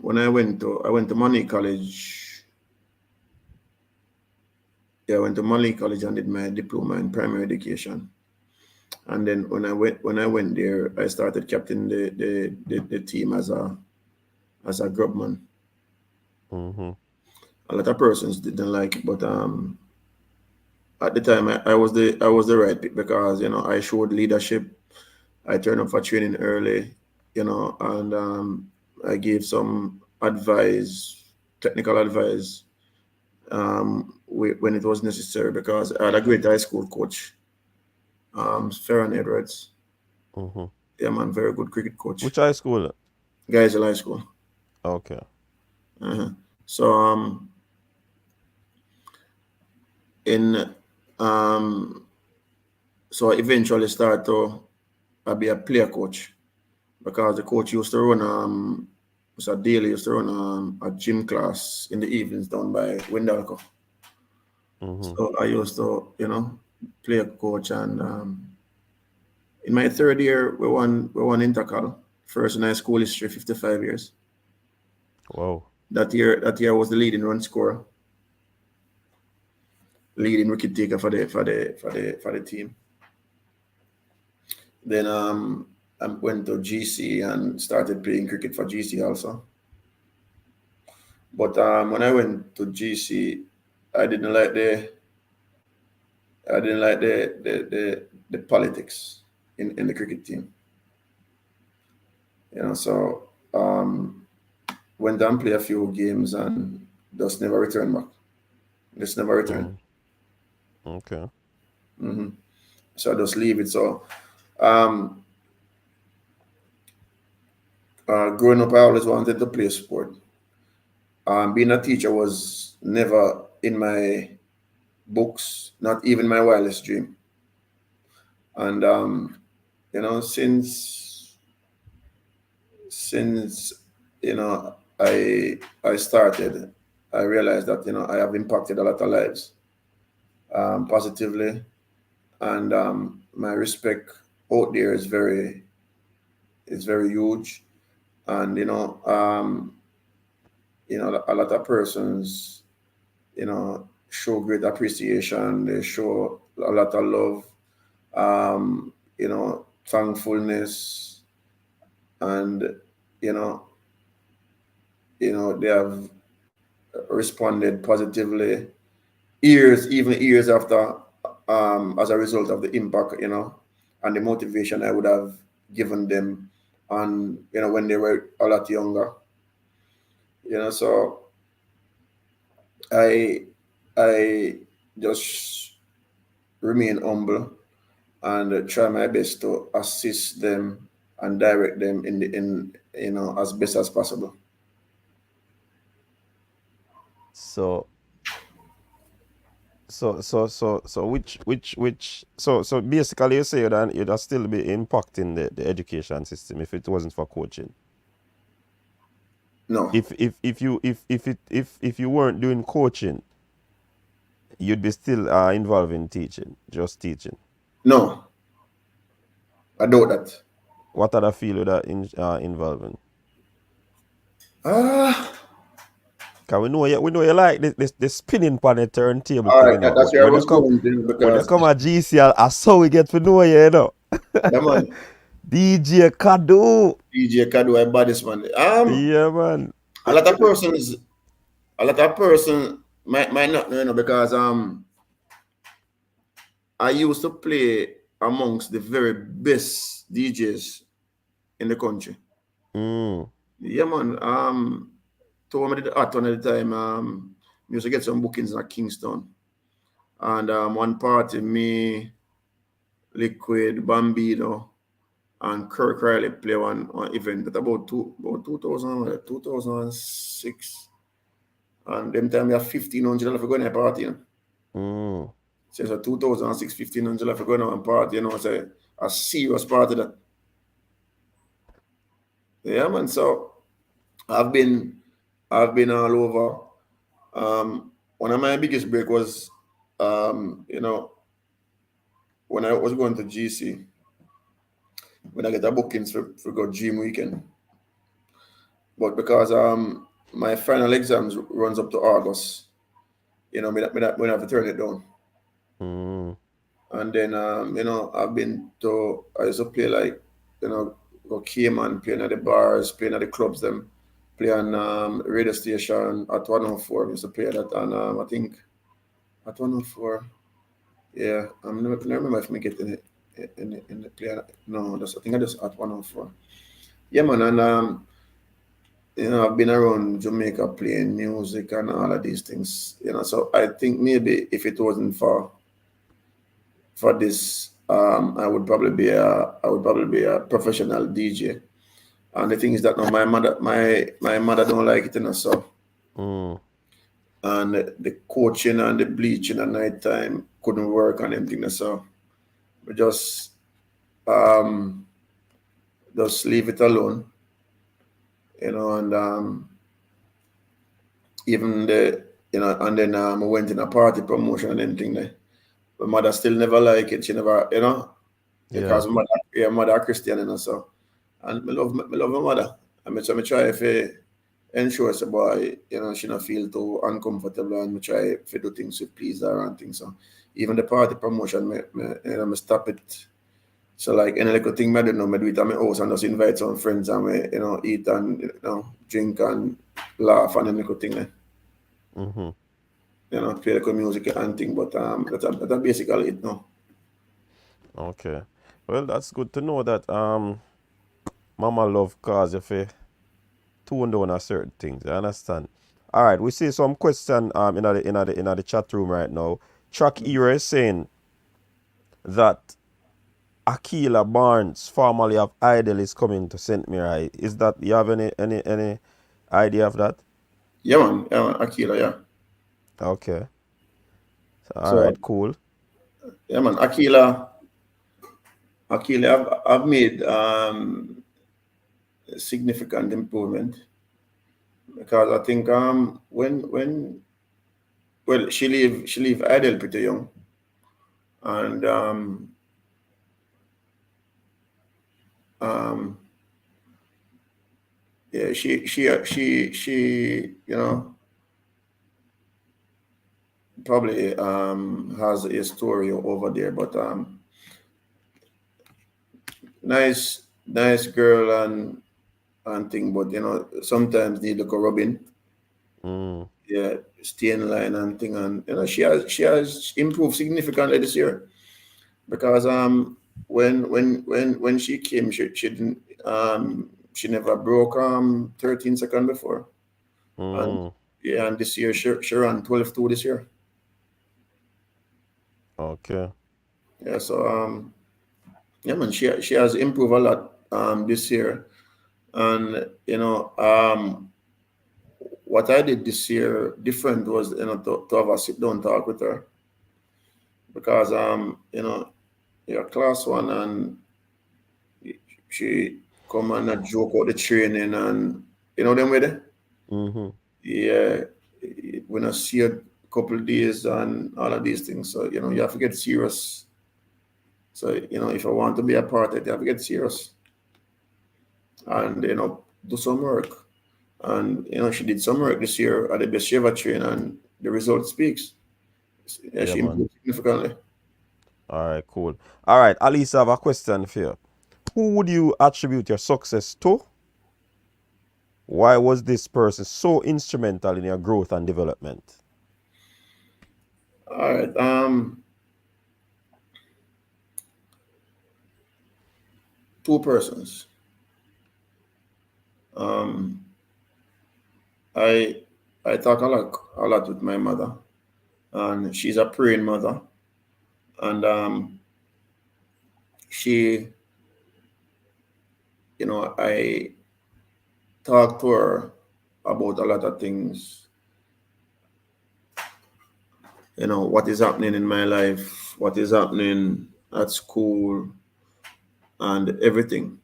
when I went to Money College. Yeah, I went to Money College and did my diploma in primary education. And then when I went there, I started captaining the team as a grubman. Mm-hmm. A lot of persons didn't like it, but at the time I was the right pick because I showed leadership. I turned up for training early, and I gave some advice, technical advice, when it was necessary because I had a great high school coach, Ferran Edwards. Mm-hmm. Yeah, man, very good cricket coach. Which high school? Guys in high school. Okay. Uh-huh. So in um so I eventually started to be a player coach because the coach used to run so Dalia used to run a gym class in the evenings down by Windalco. Mm-hmm. So I used to, play a coach, and in my third year we won intercal. First in high school history, 55 years. Wow. That year I was the leading run scorer, leading wicket taker for the team. Then I went to GC and started playing cricket for GC also. But when I went to GC, I didn't like the I didn't like the politics in the cricket team. So went and play a few games and just never returned back. Just never returned. Mm. Okay. So I just leave it. So um, growing up, I always wanted to play sport. Being a teacher was never in my books, not even my wildest dream. And since I started, I realized that I have impacted a lot of lives positively, and my respect out there is very huge. And a lot of persons show great appreciation. They show a lot of love, thankfulness, and you know, they have responded positively even years after, as a result of the impact, and the motivation I would have given them, and when they were a lot younger. So I I just remain humble and try my best to assist them and direct them in as best as possible. So So so basically you say that it'd still be impacting the education system if it wasn't for coaching. No, If you weren't doing coaching, you'd be still involved in teaching, just teaching. no, I doubt that. What other field would that involve in? Ah, Cause we know you like this spinning on the turntable all thing, you right, know. that's where I When you was come going to when you because, come at GCL, I saw we get to know you, you know. yeah, man, DJ Kadu. DJ Kadu, I baddest man. Yeah, man. A lot of persons, a lot of person might not know, because I used to play amongst the very best DJs in the country. Mm, Yeah, man. Told me the hot one at the time. We used to get some bookings in Kingston, and one party, me, Liquid, Bambino, and Kirk Riley play one event at about 2000, 2006. And them time we have $1,500 for going to a party. You know? mm. So it's a 2006, $1,500 for going to a party. It's a serious party that. Yeah, man. So I've been I've been all over. One of my biggest break was, you know, when I was going to GC, when I get a bookings for go gym weekend. But because my final exams runs up to August, me have to turn it down. Mm, And then I used to play like, go Cayman, playing at the bars, playing at the clubs, them play on radio station at 104. I used to play that, and I think at 104. Yeah, I'm never can remember if me get in the play. No, I think I just at 104. Yeah, man, and I've been around Jamaica playing music and all of these things. So I think maybe if it wasn't for this, I would probably be a professional DJ. And the thing is that now my mother don't like it, so mm. and the coaching and the bleaching at night time couldn't work on anything, so we um just leave it alone, and even and then I went in a party promotion and anything there. My mother still never like it. She never, because Yeah. mother a Christian, so and me love my mother. So I try to ensure the boy, she not feel too uncomfortable, and me try to do things to please her and things. So even the party promotion, me stop it. So like any little thing I don't know, I do it at my house and just invite some friends and we, eat and drink and laugh and any little thing there. Mm-hmm. Play like music and thing, but that's basically it no. Okay. Well, that's good to know that mama love cause if you tone down on certain things. I understand. All right, we see some question in the chat room right now. Chuck Era is saying that Akila Barnes, formerly of Idol, is coming to St. Mary. Is that you have any idea of that? Yeah, man, Akila, yeah. Okay. All So right, cool. yeah, man, Akila, I've made significant improvement because I think when well she leave Idle pretty young, and um yeah, she probably has a story over there, but nice girl and thing, but sometimes need like a rubbing. Mm, Yeah, stay in line and thing, and she has improved significantly this year because when she came, she didn't she never broke 13 seconds before, and mm. yeah, and this year she ran 12.2 this year. Okay. Yeah, so yeah, man, she has improved a lot this year, and what I did this year different was to have a sit down talk with her. because you're class one and she come and a joke out the training and them with it. Mm-hmm. Yeah, when I see a couple of days and all of these things, so you have to get serious. So if I want to be a part of it, you have to get serious and do some work. And she did some work this year at the best she ever trained, and the result speaks. Yeah, Yeah, she man. improved significantly. All right, cool. All right, Alice, I have a question for you. Who would you attribute your success to? Why was this person so instrumental in your growth and development? All right. Two persons. Um, I I talk a lot with my mother, and she's a praying mother, and she, I talk to her about a lot of things. What is happening in my life, what is happening at school, and everything.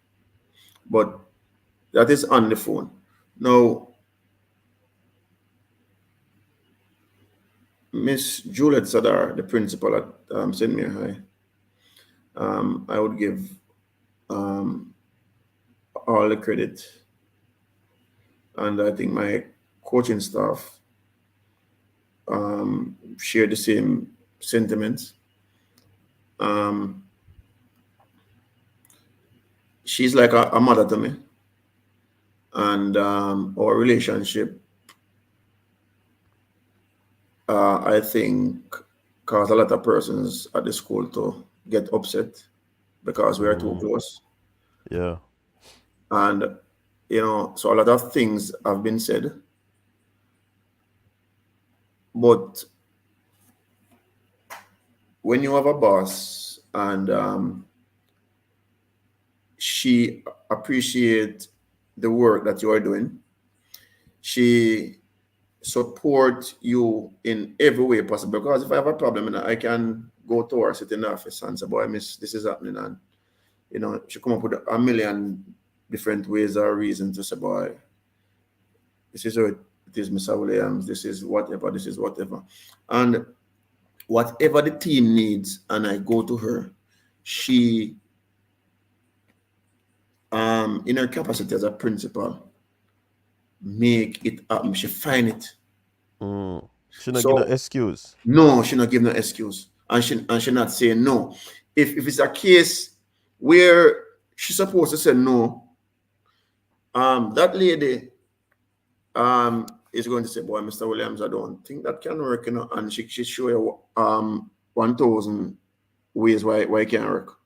But that is on the phone. Now, Miss Juliet Sadar, the principal at St. Mary High, I would give um, all the credit. And I think my coaching staff share the same sentiments. Um, she's like a mother to me. And our relationship, I think, caused a lot of persons at the school to get upset because we are too close. Yeah. And, so a lot of things have been said. But when you have a boss and she appreciates the work that you are doing, she support you in every way possible. Because if I have a problem, I can go to her, sit in the office and say, boy, miss, this is happening. And, she come up with a million different ways or reasons to say, boy, this is how it is, Mr. Williams, this is whatever. And whatever the team needs, and I go to her, she, in her capacity as a principal, make it happen. She find it. She not give no So excuse. no, she not give no excuse, and she not say no. If it's a case where she's supposed to say no, that lady is going to say, boy, Mr. Williams, I don't think that can work, and she show you 1,000 ways why it can't work.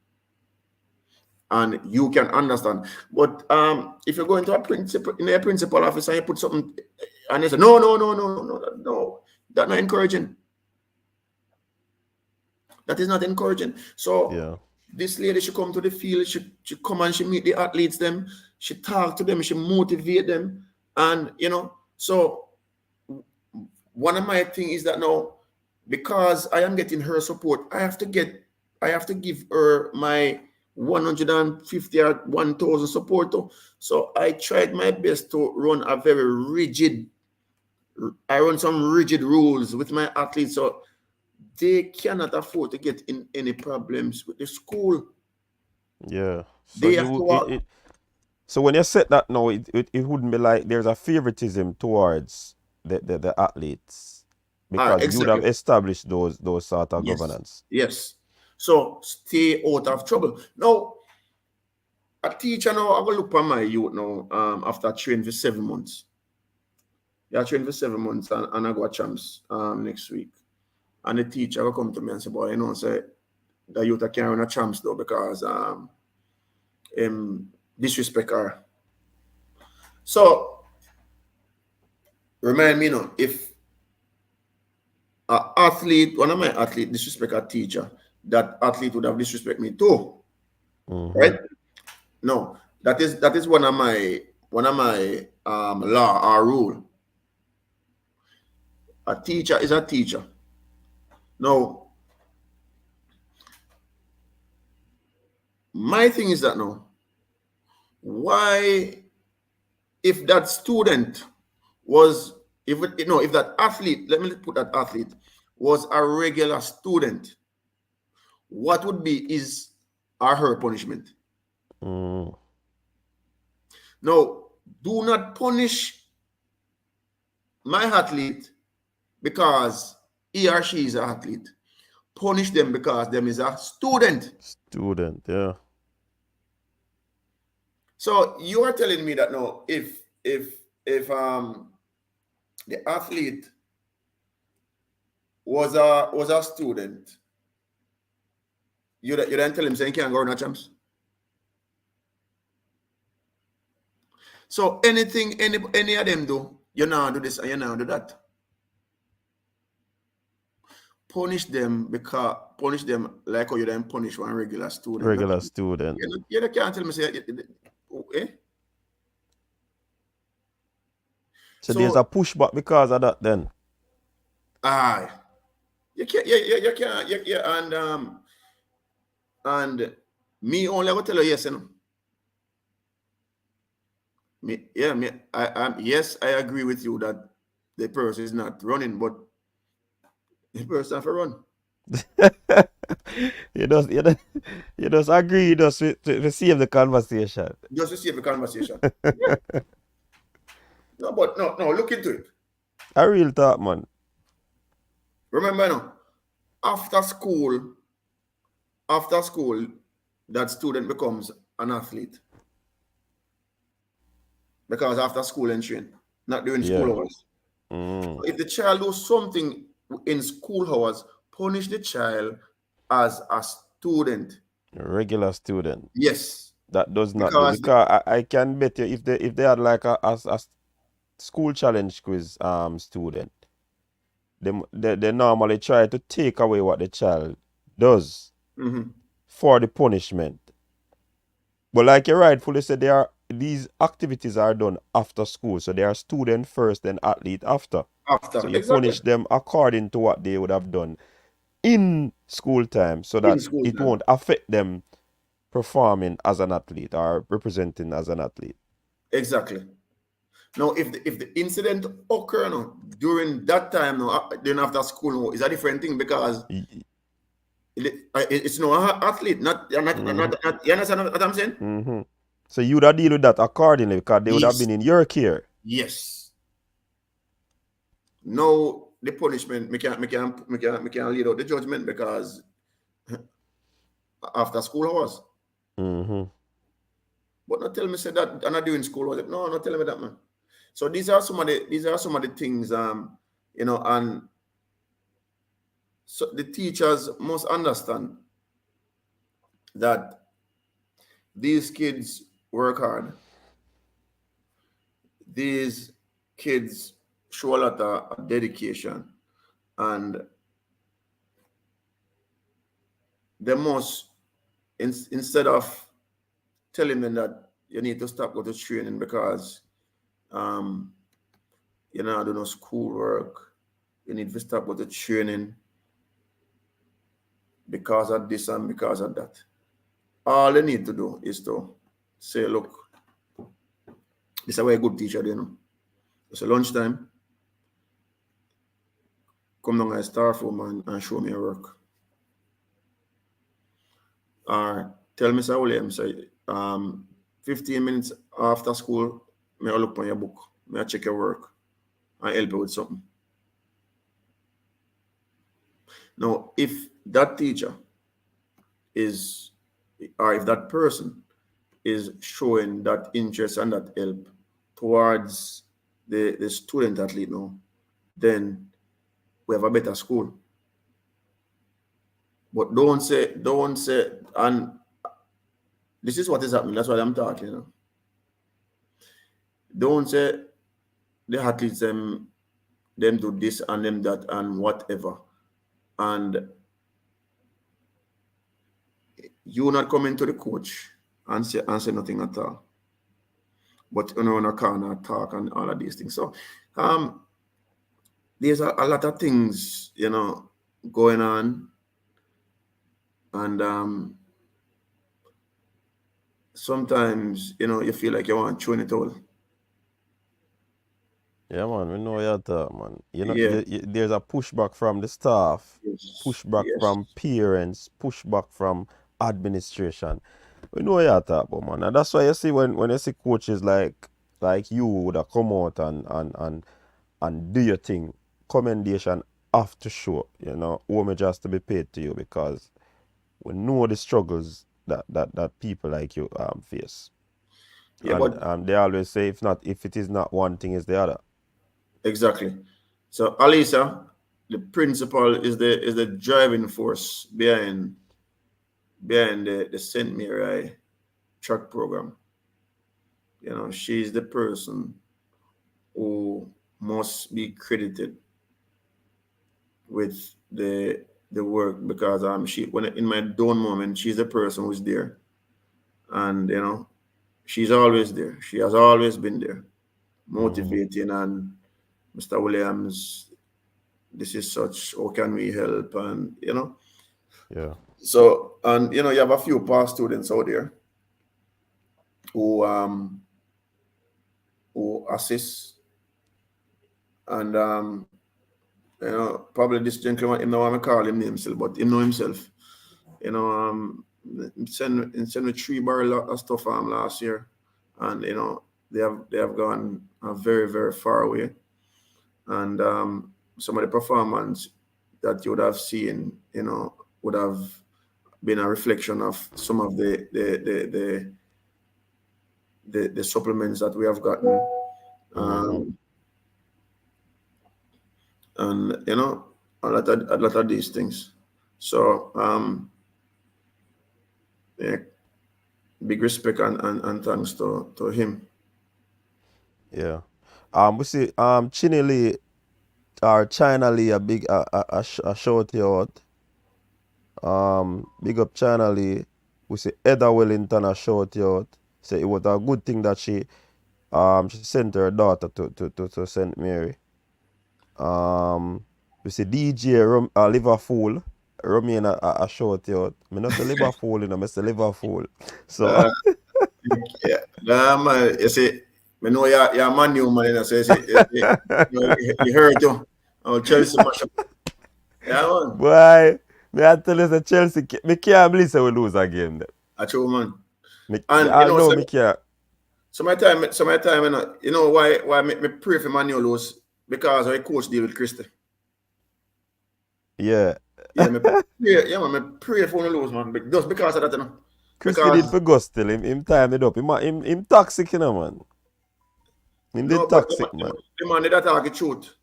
And you can understand. But if you go into a principal office and you put something and they say, no, that's not encouraging. That is not encouraging. So Yeah. this lady, she come to the field, she come and she meet the athletes them, she talk to them, she motivate them. And so one of my things is that now, because I am getting her support, I have to give her my 150 or 1,000 support. So I tried my best to run some rigid rules with my athletes, so they cannot afford to get in any problems with the school. Yeah. So They have to walk. so when you said that now, it wouldn't be like there's a favoritism towards the athletes because you would have Exactly. established those sort of Yes. governance. Yes. So stay out of trouble. Now, a teacher now, I will look for my youth now after training for 7 months. Yeah, I train for 7 months and I go to champs next week. And the teacher will come to me and say, boy, say the youth are carrying a champs though because disrespect her. So remind me if one of my athlete disrespect a teacher, that athlete would have disrespect me too. Right? No, that is one of my law or rule. A teacher is a teacher. Now, my thing is that now, why, if that student was, if that athlete, let me put that athlete, was a regular student, what would be his or her punishment? Mm. Now, do not punish my athlete because he or she is an athlete. Punish them because them is a student. Student, yeah. So you are telling me that now, if the athlete was a student, you then tell him saying he can't go on a champs. So anything any of them do, you now do this and you now do that. Punish them like how you then punish one regular student. Regular student. You can't tell me say eh? So there's a pushback because of that then. Aye. You can't and me only will tell you yes, you know. Yes, I agree with you that the person is not running, but the person have to run. you just agree just to save the conversation. Just to save the conversation. Yeah. No, but no, look into it. A real talk, man. Remember now, after school, that student becomes an athlete. Because after school and train, not during school hours. Mm. If the child does something in school hours, punish the child as a student. A regular student. Yes. That does not because I can bet you if they had like a school challenge quiz student, they normally try to take away what the child does for the punishment. But like you rightfully said, these activities are done after school. So they are student first, then athlete after. So you punish them according to what they would have done in school time so that it won't affect them performing as an athlete or representing as an athlete. Exactly. Now, if the incident occur during that time, then after school, is a different thing because it's no athlete, not you understand what I'm saying? Mm-hmm. So you would have deal with that accordingly because they would have been in your care. Yes. No, the punishment, me can't lead out the judgment because after school hours. Mm-hmm. But not tell me say that I'm not doing school hours. No, not telling me that, man. So these are some of the things and so the teachers must understand that these kids work hard. These kids show a lot of dedication, and they must, instead of telling them that you need to stop going to training because you're not doing no school work, you need to stop going to training because of this and because of that. All they need to do is to say, look, this is a good teacher, It's a lunchtime. Come down at staff room and show me your work. Or tell Mr. Williams, 15 minutes after school, may I look on your book, may I check your work and help you with something. Now, if that teacher is, or if that person is showing that interest and that help towards the student athlete now, then we have a better school. But don't say, and this is what is happening. That's why I'm talking. Don't say the athletes them do this and them that and whatever, and you not coming to the coach and say nothing at all. But in a corner talk and all of these things. So there's a lot of things going on, and sometimes, you feel like you want to throw it all. Yeah, man, we know you're talk, man. Yeah, There's a pushback from the staff, yes, pushback yes. from parents, pushback from administration. We know you're talk about, man. And that's why you see when you see coaches like you would have come out and do your thing, commendation have to show, homage has to be paid to you because we know the struggles that people like you face. Yeah, And but they always say if it is not one thing, it's the other. exactly. So Alisa, the principal is the driving force behind the St. Mary track program. She's the person who must be credited with the work because she when in my down moment she's the person who's there, and she's always there. She has always been there, Hmm. motivating, and Mr. Williams, this is such, how can we help? And Yeah. so, and you have a few past students out there who assist, and probably this gentleman, him know what I call him name still, but him know himself. Send me 3 barrel of stuff last year, and they have gone a very very far away, and some of the performance that you would have seen, would have been a reflection of some of the supplements that we have gotten, Hmm. um, and a lot of these things. So yeah, big respect and thanks to him. Yeah. We see Chinny Lee or China Lee a big a shout out. Big up China Lee. We see Edda Wellington a shout out. Say it was a good thing that she sent her daughter to St. Mary. Um we see DJ Liverpool. Romain a shout out. Me not say Liverpool, me say Liverpool. So Uh, yeah, man, you see, me know you're a Man U man, so you heard too. Oh, Chelsea match up. Yeah, man. boy, me I tell you say Chelsea me can't believe say we lose a game then. A true man. Me, And I know me can't. some of my time, why me pray for Man U lose, because I coach deal with Christie. Yeah. Yeah, man, me pray for one lose, man. Just because of that, Christy did Because for go still. Him time it up. Him toxic, man. Him no, did but toxic, man. the man did that talk the truth.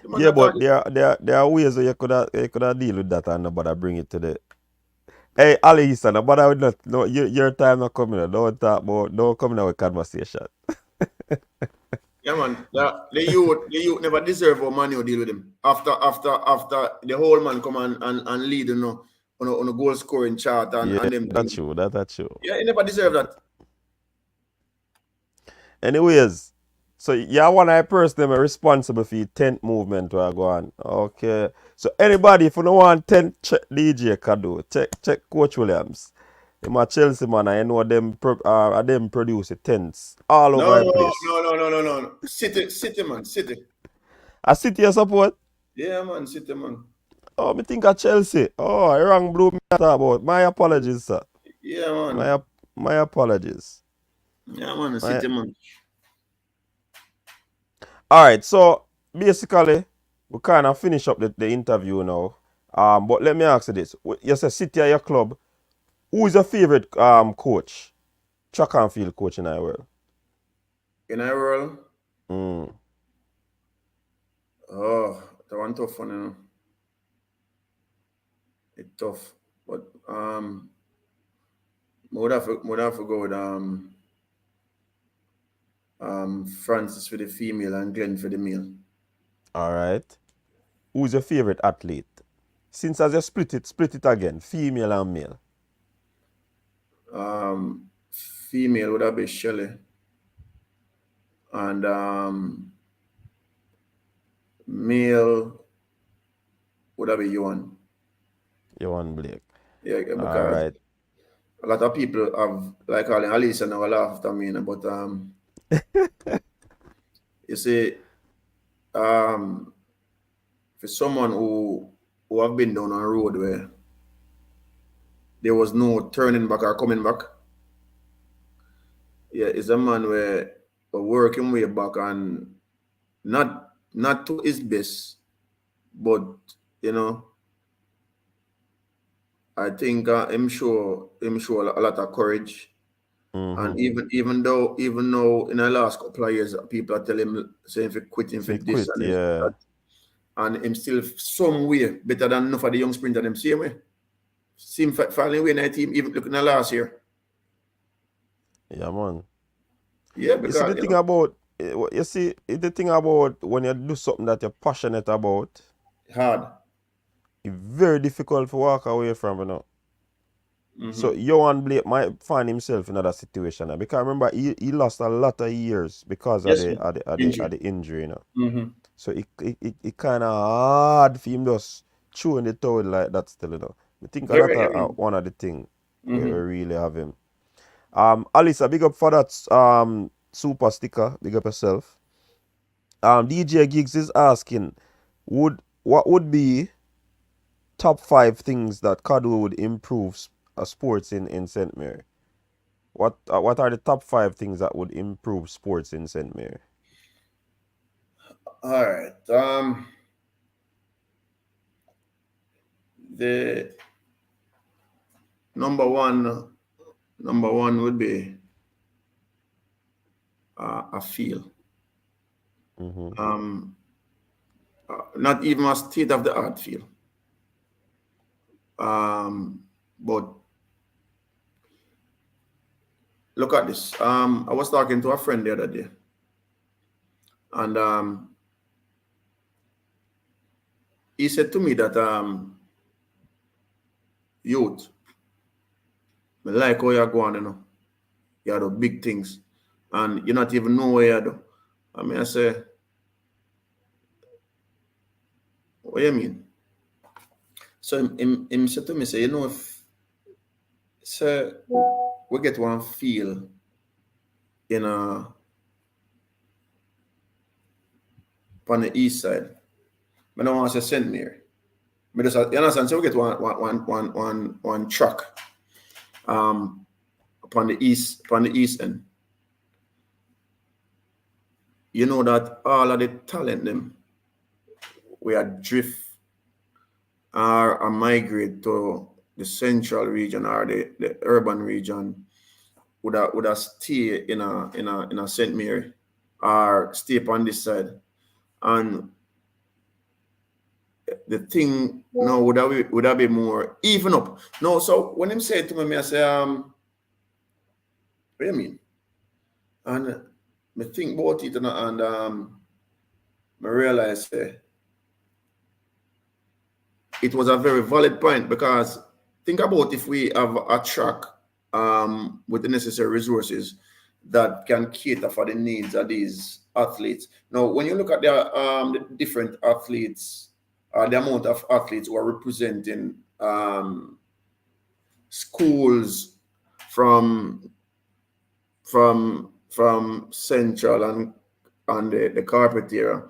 The man Yeah, that talk but there are ways where you could have deal with that and nobody bring it to the. Hey, Ali Issa, nobody would not. No, your time not coming. Don't come in with conversation. Yeah, man. The youth never deserve how Man U deal with him. After the whole man come and lead, on a goal scoring chart Yeah, and them that's thing. true. That's true. Yeah, he never deserve that. Anyways, so yeah, one I person them responsible for your tent movement where I go on. Okay. So anybody if you don't want tent check DJ Kado, check Coach Williams. Him a Chelsea man, I know them produce the tents all No, over the no, place. no, no, no, no. City, man, City. I City you support? Yeah, man, City, man. Oh, me think of Chelsea. Oh, I wrong blue me talk about. My apologies, sir. Yeah, man. My my apologies. Yeah, man, My City, man. Alright, so basically we kind of finish up the interview now. But let me ask you this. You say City at your club. Who is your favorite coach? Track and field coach in our world. In our world, Mm. oh, that one tough one, It's tough. But would have to go with Francis for the female and Glenn for the male. Alright. Who is your favorite athlete? Since as you split it again, female and male. Female would have been Shelley, and male would have been Yuan. You want Blake. Yeah, because Alright. a lot of people have like calling Alicia now laugh after me, but you see, for someone who have been down on a road where there was no turning back or coming back, yeah, it's a man where working way back and not to his best, but you know, I think him show a lot of courage. And even though in the last couple of years people are telling him saying for quitting for He this quit, and this, yeah. that, and him still some way better than enough of the young sprinter them same way. Seem falling away in the team even looking at last year. Yeah, man. Yeah, You see because the thing about when you do something that you're passionate about, hard. it's very difficult to walk away from, you know. So Johan Blake might find himself in another situation now. Because remember he lost a lot of years because of Yes, the injury, you know. Mm-hmm. So it kind of hard for him just chewing the towel like that still, you know. I think Very, that's one of the things we really have him. Alisa, big up for that super sticker. Big up yourself. DJ Gigs is asking, what would be top 5 things that Kadu would improve sports in St. Mary? What are the top 5 things that would improve sports in St. Mary? All right. The number one would be a field. Not even a state of the art field. But look at this. I was talking to a friend the other day, and he said to me that youth, I like how you're going, you know. You do big things, and you not even know where you do. I mean, I say, what do you mean? So him said to me, say, you know, if we get one feel in on the east side, I don't want to say St. Mary. You understand? So we get one track upon the east end. You know that all of the talent them we are drift or migrate to the central region or the urban region would have stay in a St. Mary or stay on this side. And the thing now would have be more even up. No, so when him said to me, I say, what do you mean? And I think about it and I realize it was a very valid point, because think about if we have a track with the necessary resources that can cater for the needs of these athletes. Now, when you look at the different athletes, the amount of athletes who are representing schools from Central and the Carpet area,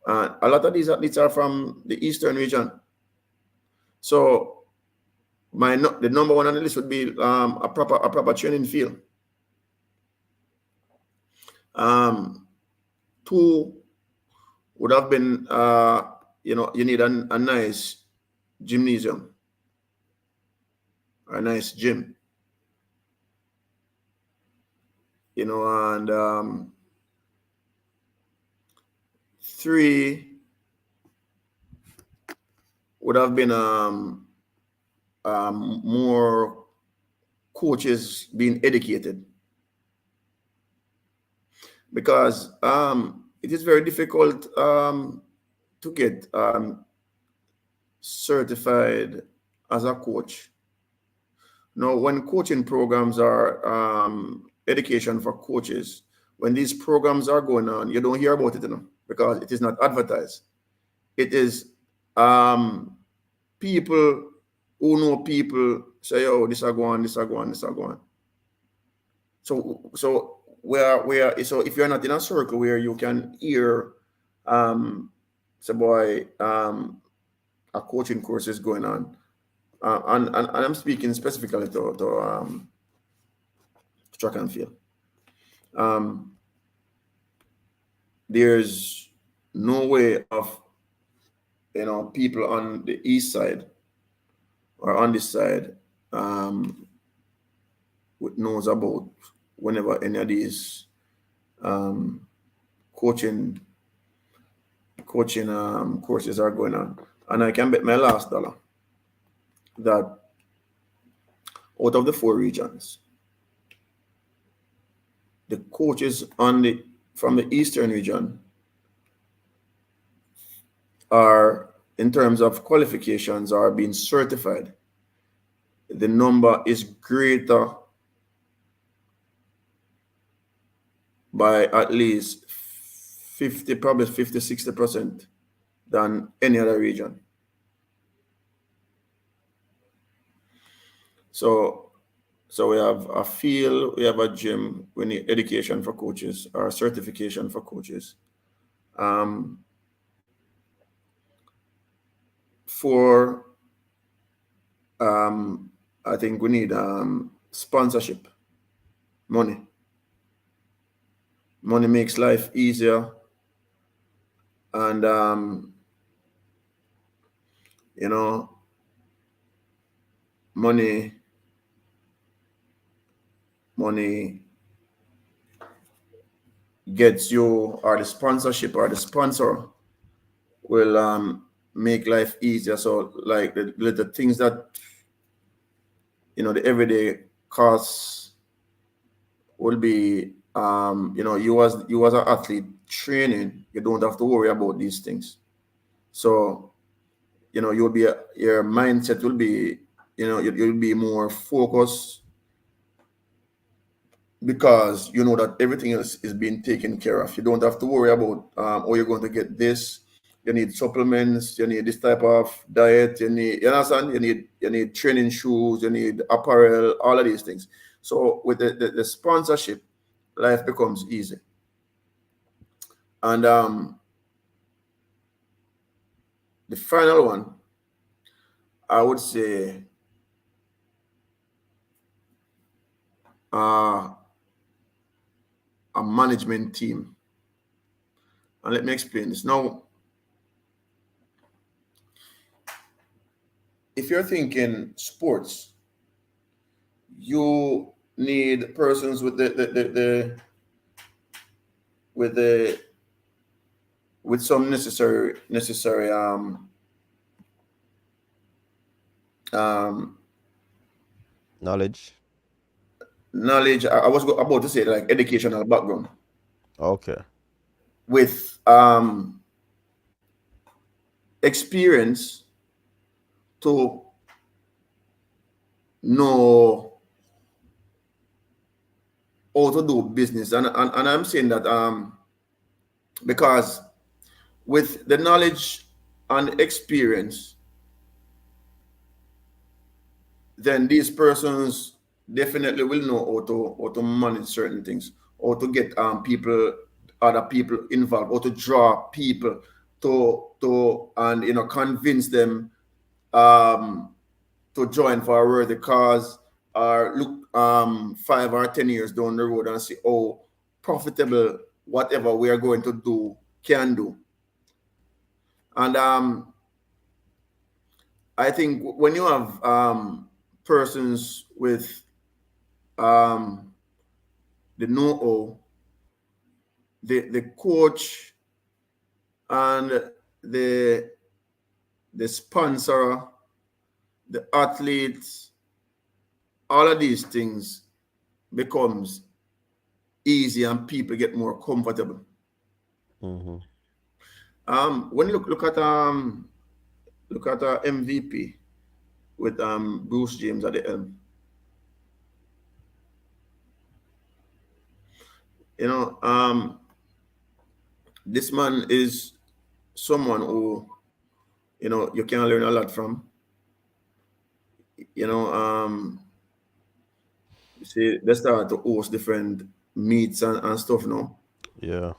a lot of these athletes are from the Eastern region. So the number one on the list would be a proper training field. 2 would have been you need a nice gymnasium, a nice gym, and 3 would have been more coaches being educated, because it is very difficult to get certified as a coach. Now, when coaching programs are education for coaches, when these programs are going on, you don't hear about it, because it is not advertised. It is people who know people say, oh, this are going, this are going, this are going. So so if you're not in a circle where you can hear say boy a coaching course is going on, and I'm speaking specifically to track and field. There's no way of people on the east side or on this side knows about whenever any of these coaching courses are going on. And I can bet my last dollar that out of the 4 regions, the coaches from the eastern region are, in terms of qualifications, are being certified. The number is greater by at least 50, probably 50, 60% than any other region. So we have a field, we have a gym, we need education for coaches or certification for coaches. I think we need sponsorship, money. Money makes life easier, and money gets you, or the sponsorship or the sponsor will make life easier. So like the things that the everyday costs will be you as an athlete training, you don't have to worry about these things. So you'll be your mindset will be you'll be more focused, because you know that everything else is being taken care of. You don't have to worry about oh, you're going to get this. You need supplements. You need this type of diet. You understand? You need training shoes. You need apparel. All of these things. So with the sponsorship, life becomes easy. And the final one, I would say, a management team. And let me explain this. Now, if you're thinking sports, you need persons with with some necessary knowledge. I was about to say like educational background. Okay. With experience to know how to do business, and I'm saying that because with the knowledge and experience, then these persons definitely will know how to manage certain things, or to get other people involved, or to draw people to and convince them to join for a worthy cause, or look 5 or 10 years down the road and see how profitable whatever we are going to do can do. And I think when you have persons with the know-how, the coach and the sponsor, the athletes, all of these things becomes easy and people get more comfortable. Mm-hmm. When you look at MVP with Bruce James at the helm, this man is someone who you can learn a lot from. you know, you see, they start to host different meets and stuff now. Yeah.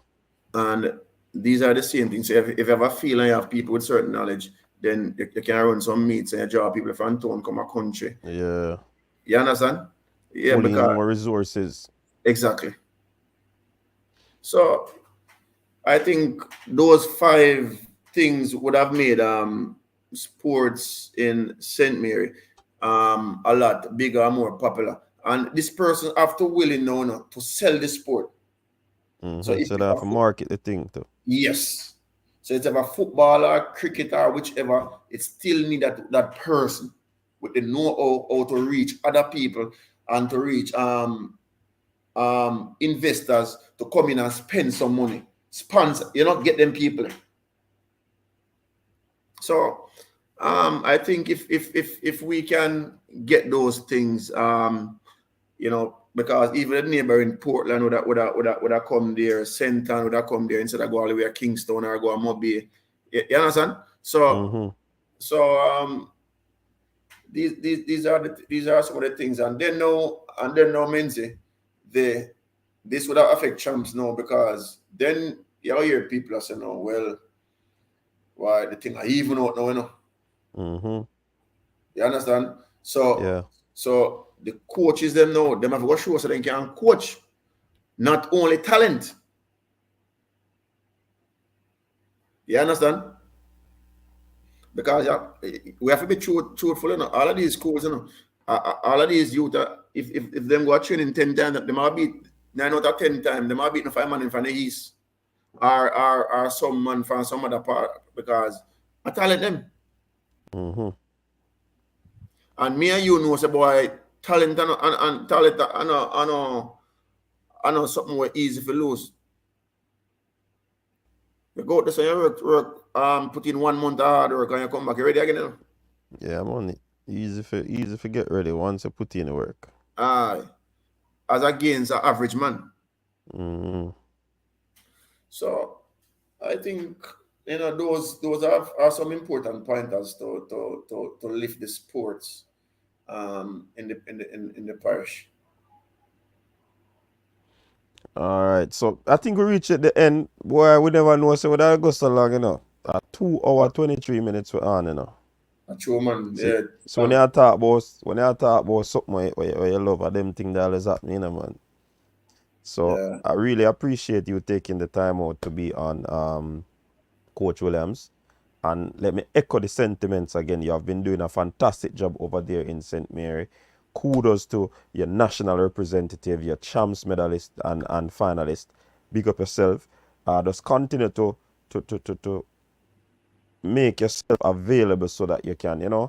And these are the same things. So if you ever feel and you have people with certain knowledge, then you can run some meets and you draw people from town, come a country. Yeah. You understand? Yeah, Pull in because more resources. exactly. So I think those 5 things would have made sports in St. Mary a lot bigger and more popular. And this person have to willing now to sell the sport. So if So they it's a have to market the thing too. yes. So it's ever footballer, cricketer, whichever, it still need that person with the know-how to reach other people and to reach investors to come in and spend some money. Sponsor, get them people. So I think if we can get those things, because even the neighbor in Portland would have come there, Senton would have come there instead of go all the way to Kingston or go to Mobile. You understand? So these are some of the things, and then now Menzi, this would affect champs now, because then you hear people say, no, well, why the thing I even out now, You understand? Yeah. So the coaches them now, them have to go show so they can coach, not only talent. You understand? Because we have to be truthful, all of these schools, all of these youth, if them go training 10 times, they might beat 9 out of 10 times, they might beat 5 man from the east, or some man from some other part, because I talent them. And me and you know, say, boy, talent and talent, I know something was easy for lose. You go out there, so you work, put in 1 month of hard work, and you come back, you ready again, Yeah, man. Easy for get ready once you put in the work. Aye. As against an average man. So I think those are some important pointers to lift the sports in the parish. All right. So I think we reached at the end. Boy, we never know. So that go so long, 2 hour 23 minutes we're on, A true man. See, Yeah. so when you talk about something where you love, them thing that is happening, man. So Yeah. I really appreciate you taking the time out to be on Coach Williams. And let me echo the sentiments again. You have been doing a fantastic job over there in St. Mary. Kudos to your national representative, your champs medalist and finalist. Big up yourself. Just continue to make yourself available so that you can,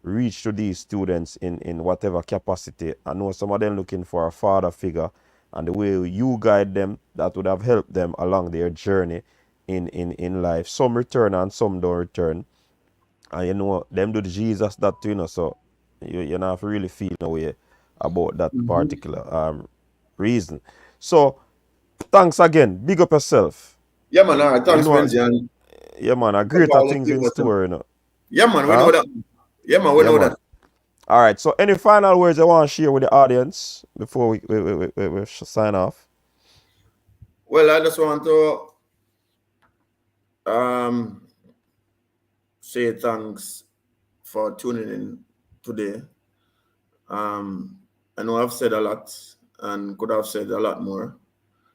reach to these students in whatever capacity. I know some of them looking for a father figure, and the way you guide them, that would have helped them along their journey in life. Some return and some don't return. And them do the Jesus that too, so you not have to really feel no way about that particular reason. So thanks again. Big up yourself. Yeah, man. All right. Thanks, Benji. And Yeah, man. Greater things in store, Yeah, man. We know that. Yeah, man. We know that. All right. So any final words I want to share with the audience before we sign off? Well, I just want to say thanks for tuning in today. I know I've said a lot and could have said a lot more,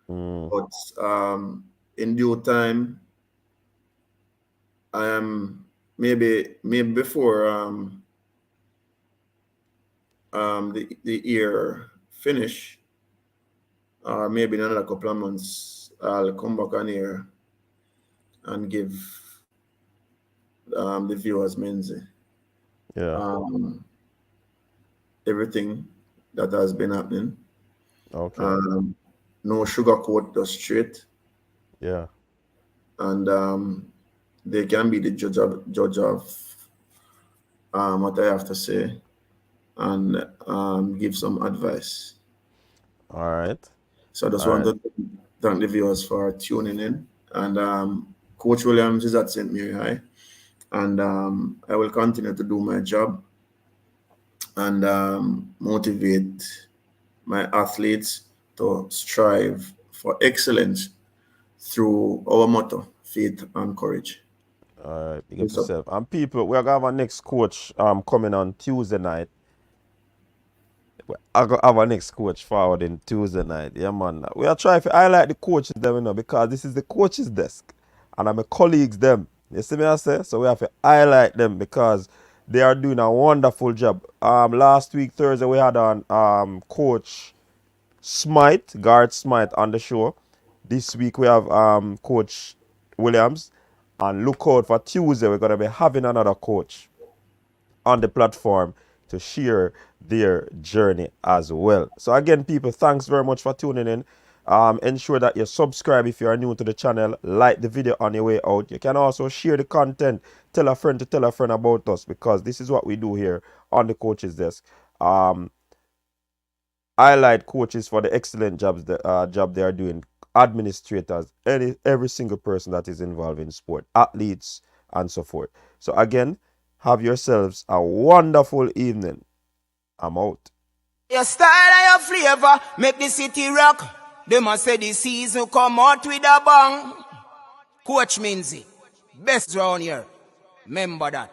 but in due time, I am maybe before the year finish, or maybe in another couple of months, I'll come back on here and give the viewers, Menzi, everything that has been happening. Okay. No sugarcoat, just straight. Yeah. And they can be the judge of what I have to say, and give some advice. All right. So I just want to thank the viewers for tuning in. And Coach Williams is at St. Mary High, and I will continue to do my job and motivate my athletes to strive for excellence through our motto, faith and courage. All right, big up Yes, sir. yourself. And people, we're gonna have our next coach coming on Tuesday night. I got have our next coach forward in Tuesday night. Yeah, man. We are trying to highlight the coaches them, because this is the coaches desk. And I'm a colleagues them. You see me I say? So we have to highlight them because they are doing a wonderful job. Last week, Thursday, we had on Coach Smite, Guard Smite on the show. This week we have Coach Williams. And look out for Tuesday, we're gonna be having another coach on the platform to share their journey as well. So again, people, thanks very much for tuning in. Ensure that you subscribe if you are new to the channel. Like the video on your way out. You can also share the content. Tell a friend to tell a friend about us, because this is what we do here on the Coaches Desk. Highlight coaches for the excellent job they are doing. Administrators, every single person that is involved in sport, athletes, and so forth. So again, have yourselves a wonderful evening. I'm out. Your style and your flavor make the city rock. They must say the season come out with a bang. Coach Minzy, best round here. Remember that.